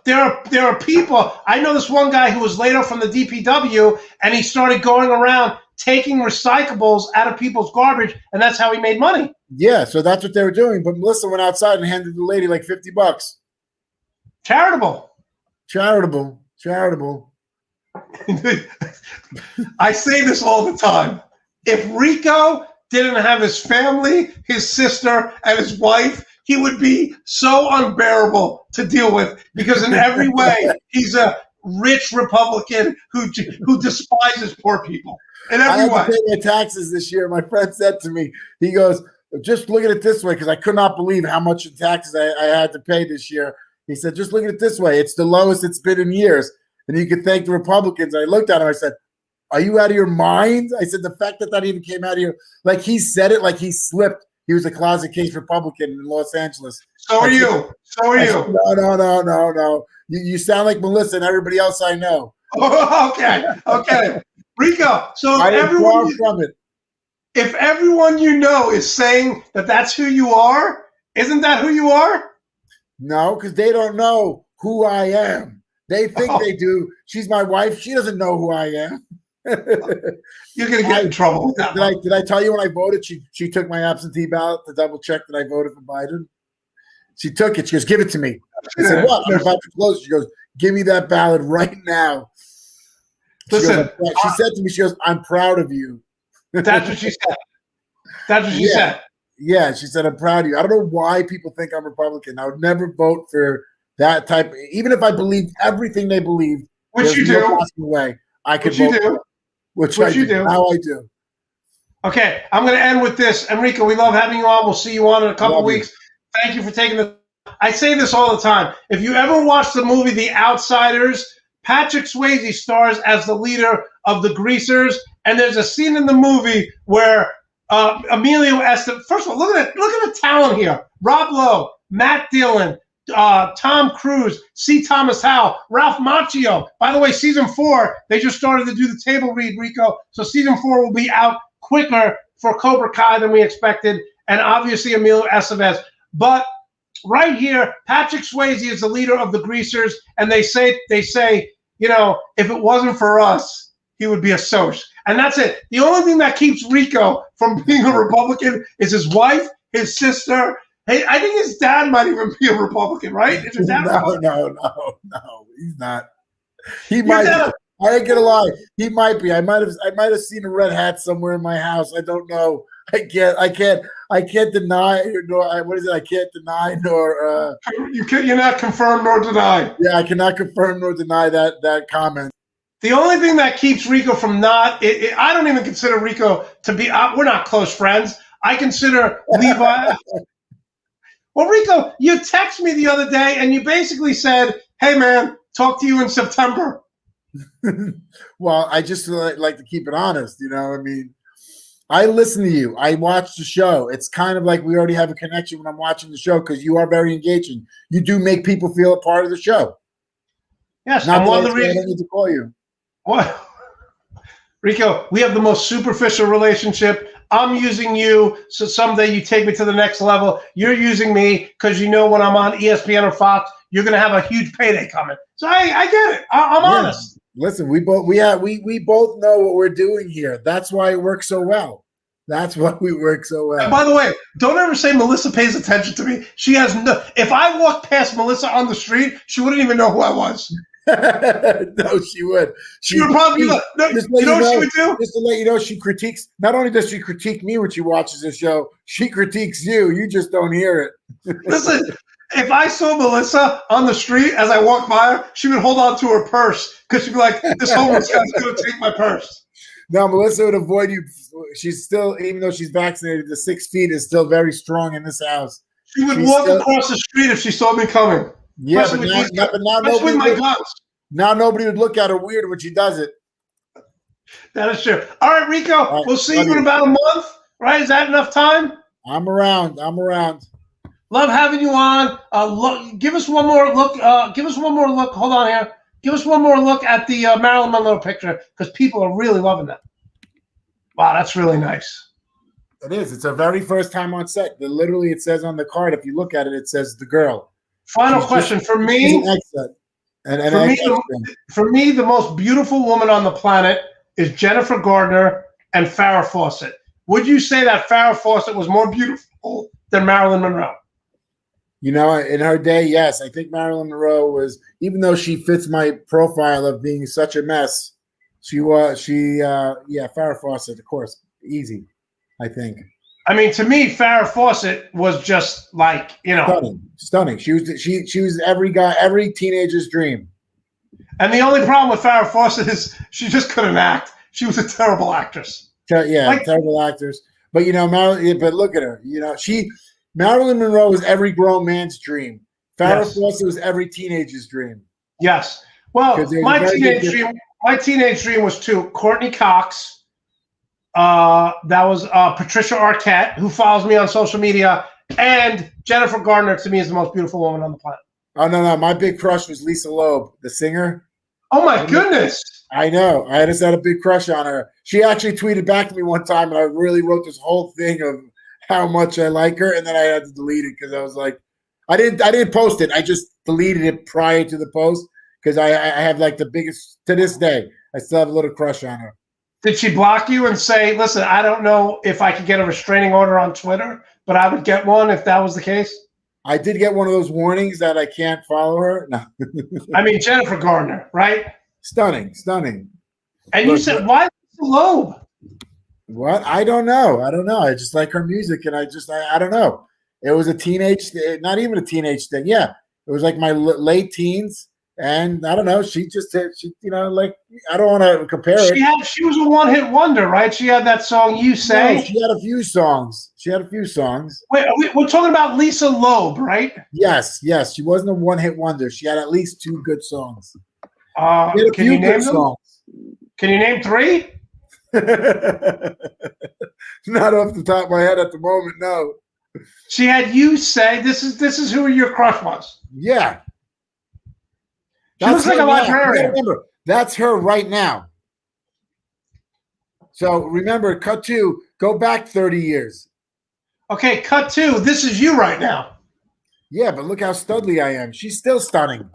Speaker 1: There are people. I know this one guy who was laid off from the DPW, and he started going around taking recyclables out of people's garbage, and that's how he made money.
Speaker 3: Yeah, so that's what they were doing. But Melissa went outside and handed the lady like $50.
Speaker 1: Charitable. I say this all the time. If Rico didn't have his family, his sister, and his wife, he would be so unbearable to deal with because in every way he's a rich Republican who despises poor people. In every way.
Speaker 3: I had to pay my taxes this year. My friend said to me, he goes, just look at it this way, because I could not believe how much in taxes I had to pay this year. He said, just look at it this way. It's the lowest it's been in years. And you can thank the Republicans. And I looked at him, I said, are you out of your mind? I said, the fact that even came out of your, like he said it, like he slipped. He was a closet case Republican in Los Angeles.
Speaker 1: So are you.
Speaker 3: Said, no. You sound like Melissa and everybody else I know.
Speaker 1: Okay. Rico, so if everyone you know is saying that that's who you are, isn't that who you are?
Speaker 3: No, because they don't know who I am. They think they do. She's my wife. She doesn't know who I am.
Speaker 1: You're gonna get in trouble with that.
Speaker 3: Did I tell you when I voted? She took my absentee ballot to double check that I voted for Biden. She took it. She goes, "Give it to me." I said, "What?" I'm about to close. She goes, "Give me that ballot right now." She said to me, "She goes, I'm proud of you."
Speaker 1: That's what she said. That's what she said.
Speaker 3: Yeah, she said, "I'm proud of you." I don't know why people think I'm Republican. I would never vote for that type. Even if I believed everything they believed,
Speaker 1: which you do,
Speaker 3: way I could vote. Which you do. How I do.
Speaker 1: Okay, I'm going to end with this. Enrico, we love having you on. We'll see you on in a couple weeks. Thank you for taking the. I say this all the time. If you ever watch the movie The Outsiders, Patrick Swayze stars as the leader of the Greasers, and there's a scene in the movie where Emilio Estevez. First of all, look at the talent here: Rob Lowe, Matt Dillon, Tom Cruise, C. Thomas Howell, Ralph Macchio. By the way, season 4, they just started to do the table read, Rico. So season 4 will be out quicker for Cobra Kai than we expected, and obviously Emilio Estevez. But right here, Patrick Swayze is the leader of the Greasers, and they say, if it wasn't for us, he would be a Soch. And that's it. The only thing that keeps Rico from being a Republican is his wife, his sister. Hey, I think his dad might even be a Republican, right? Is his dad
Speaker 3: No, he's not. He might be. I ain't gonna lie. He might be. I might have seen a red hat somewhere in my house. I don't know. I can't deny. What is it? I can't deny nor.
Speaker 1: You're not confirm nor deny.
Speaker 3: Yeah, I cannot confirm nor deny that comment.
Speaker 1: The only thing that keeps Rico from I don't even consider Rico to be, we're not close friends. I consider Levi. Well, Rico, you texted me the other day and you basically said, hey, man, talk to you in September.
Speaker 3: Well, I just like to keep it honest. I mean, I listen to you. I watch the show. It's kind of like we already have a connection when I'm watching the show because you are very engaging. You do make people feel a part of the show.
Speaker 1: Yes,
Speaker 3: Not
Speaker 1: and one of the
Speaker 3: reasons I need to call you.
Speaker 1: What? Rico, we have the most superficial relationship. I'm using you, so someday you take me to the next level. You're using me because when I'm on ESPN or Fox, you're going to have a huge payday coming. So I get it. I'm honest.
Speaker 3: Listen, we both know what we're doing here. That's why it works so well. That's why we work so well.
Speaker 1: And by the way, don't ever say Melissa pays attention to me. She has no. If I walked past Melissa on the street, she wouldn't even know who I was.
Speaker 3: No, she would.
Speaker 1: She would probably be like, no, you know what she would do?
Speaker 3: Just to let you know, she critiques. Not only does she critique me when she watches the show, she critiques you. You just don't hear it.
Speaker 1: Listen, if I saw Melissa on the street as I walked by her, she would hold on to her purse because she'd be like, this homeless guy's going to take my purse.
Speaker 3: No, Melissa would avoid you. She's still, even though she's vaccinated, the 6 feet is still very strong in this house.
Speaker 1: She would walk across the street if she saw me coming.
Speaker 3: Yeah, but now nobody would look at her weird when she does it.
Speaker 1: That is true. All right, Rico, all right, we'll see you in about a month, right? Is that enough time?
Speaker 3: I'm around.
Speaker 1: Love having you on. Give us one more look. Hold on here. Give us one more look at the Marilyn Monroe picture because people are really loving that. Wow, that's really nice.
Speaker 3: It is. It's her very first time on set. Literally, it says on the card, if you look at it, it says the girl.
Speaker 1: Final question for me. For me, the most beautiful woman on the planet is Jennifer Gardner and Farrah Fawcett. Would you say that Farrah Fawcett was more beautiful than Marilyn Monroe?
Speaker 3: In her day, yes. I think Marilyn Monroe was, even though she fits my profile of being such a mess, Farrah Fawcett, of course, easy, I think.
Speaker 1: I mean, to me, Farrah Fawcett was just like,
Speaker 3: stunning. She was every teenager's dream. And
Speaker 1: the only problem with Farrah Fawcett is she just couldn't act. She was a terrible actress.
Speaker 3: Terrible actors. But but look at her. Marilyn Monroe was every grown man's dream. Farrah Fawcett was every teenager's dream.
Speaker 1: Yes. Well, my teenage dream was Courtney Cox. That was Patricia Arquette, who follows me on social media, and Jennifer Gardner. To me, is the most beautiful woman on the planet.
Speaker 3: Oh no! My big crush was Lisa Loeb, the singer.
Speaker 1: Oh my goodness!
Speaker 3: I know. I just had a big crush on her. She actually tweeted back to me one time, and I really wrote this whole thing of how much I like her, and then I had to delete it because I was like, I didn't post it. I just deleted it prior to the post because I have like the biggest, to this day, I still have a little crush on her.
Speaker 1: Did she block you and say, listen, I don't know if I could get a restraining order on Twitter, but I would get one if that was the case?
Speaker 3: I did get one of those warnings that I can't follow her. No.
Speaker 1: I mean, Jennifer Gardner, right?
Speaker 3: Stunning.
Speaker 1: And you said, why Lisa Loeb?
Speaker 3: What? I don't know. I just like her music, and I don't know. It was a teenage, not even a teenage thing. Yeah, it was like my late teens. And I don't know. She I don't want to compare it.
Speaker 1: She was a one-hit wonder, right? She had that song "You Say."
Speaker 3: No, she had a few songs.
Speaker 1: Wait, we're talking about Lisa Loeb, right?
Speaker 3: Yes. She wasn't a one-hit wonder. She had at least 2 good songs.
Speaker 1: Can you name them? Can you name 3?
Speaker 3: Not off the top of my head at the moment. No.
Speaker 1: She had "You Say." This is who your crush was.
Speaker 3: Yeah.
Speaker 1: She looks like a librarian.
Speaker 3: Remember, that's her right now. So remember, cut 2, go back 30 years.
Speaker 1: Okay, cut 2. This is you right now.
Speaker 3: Yeah, but look how studly I am. She's still stunning.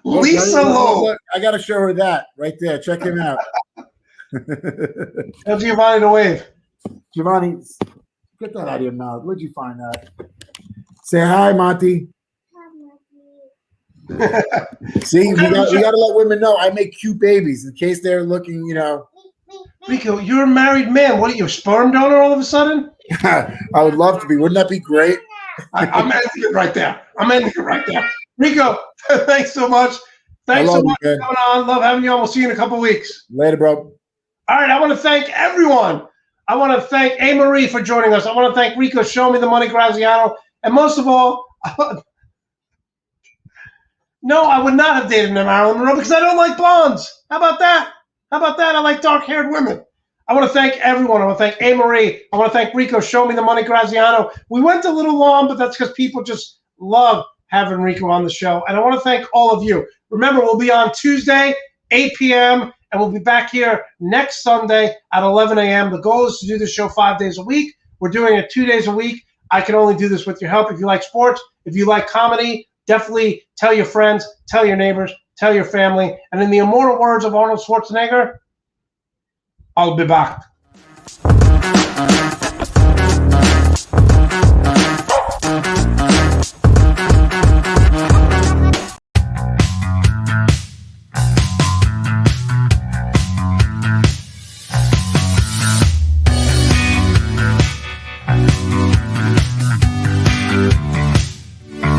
Speaker 1: Lisa Loeb.
Speaker 3: I got to show her that right there. Check him out.
Speaker 1: Tell Giovanni to wave.
Speaker 3: Giovanni, get that out of your mouth. Where'd you find that? Say hi, Monte. See, we got to let women know I make cute babies in case they're looking,
Speaker 1: Rico, you're a married man. What are you, a sperm donor all of a sudden?
Speaker 3: I would love to be. Wouldn't that be great?
Speaker 1: I'm ending it right there. Rico, thanks so much. Thanks so much for coming on. Love having you on. We'll see you in a couple weeks.
Speaker 3: Later, bro.
Speaker 1: All right, I want to thank everyone. I want to thank A. Marie for joining us. I want to thank Rico Show Me the Money Graziano. And most of all, no, I would not have dated Marilyn Monroe because I don't like blondes. How about that? I like dark-haired women. I want to thank everyone. I want to thank A. Marie. I want to thank Rico Show Me the Money Graziano. We went a little long, but that's because people just love having Rico on the show. And I want to thank all of you. Remember, we'll be on Tuesday, 8 p.m., and we'll be back here next Sunday at 11 a.m. The goal is to do this show 5 days a week. We're doing it 2 days a week. I can only do this with your help. If you like sports, if you like comedy, definitely tell your friends, tell your neighbors, tell your family. And in the immortal words of Arnold Schwarzenegger, I'll be back.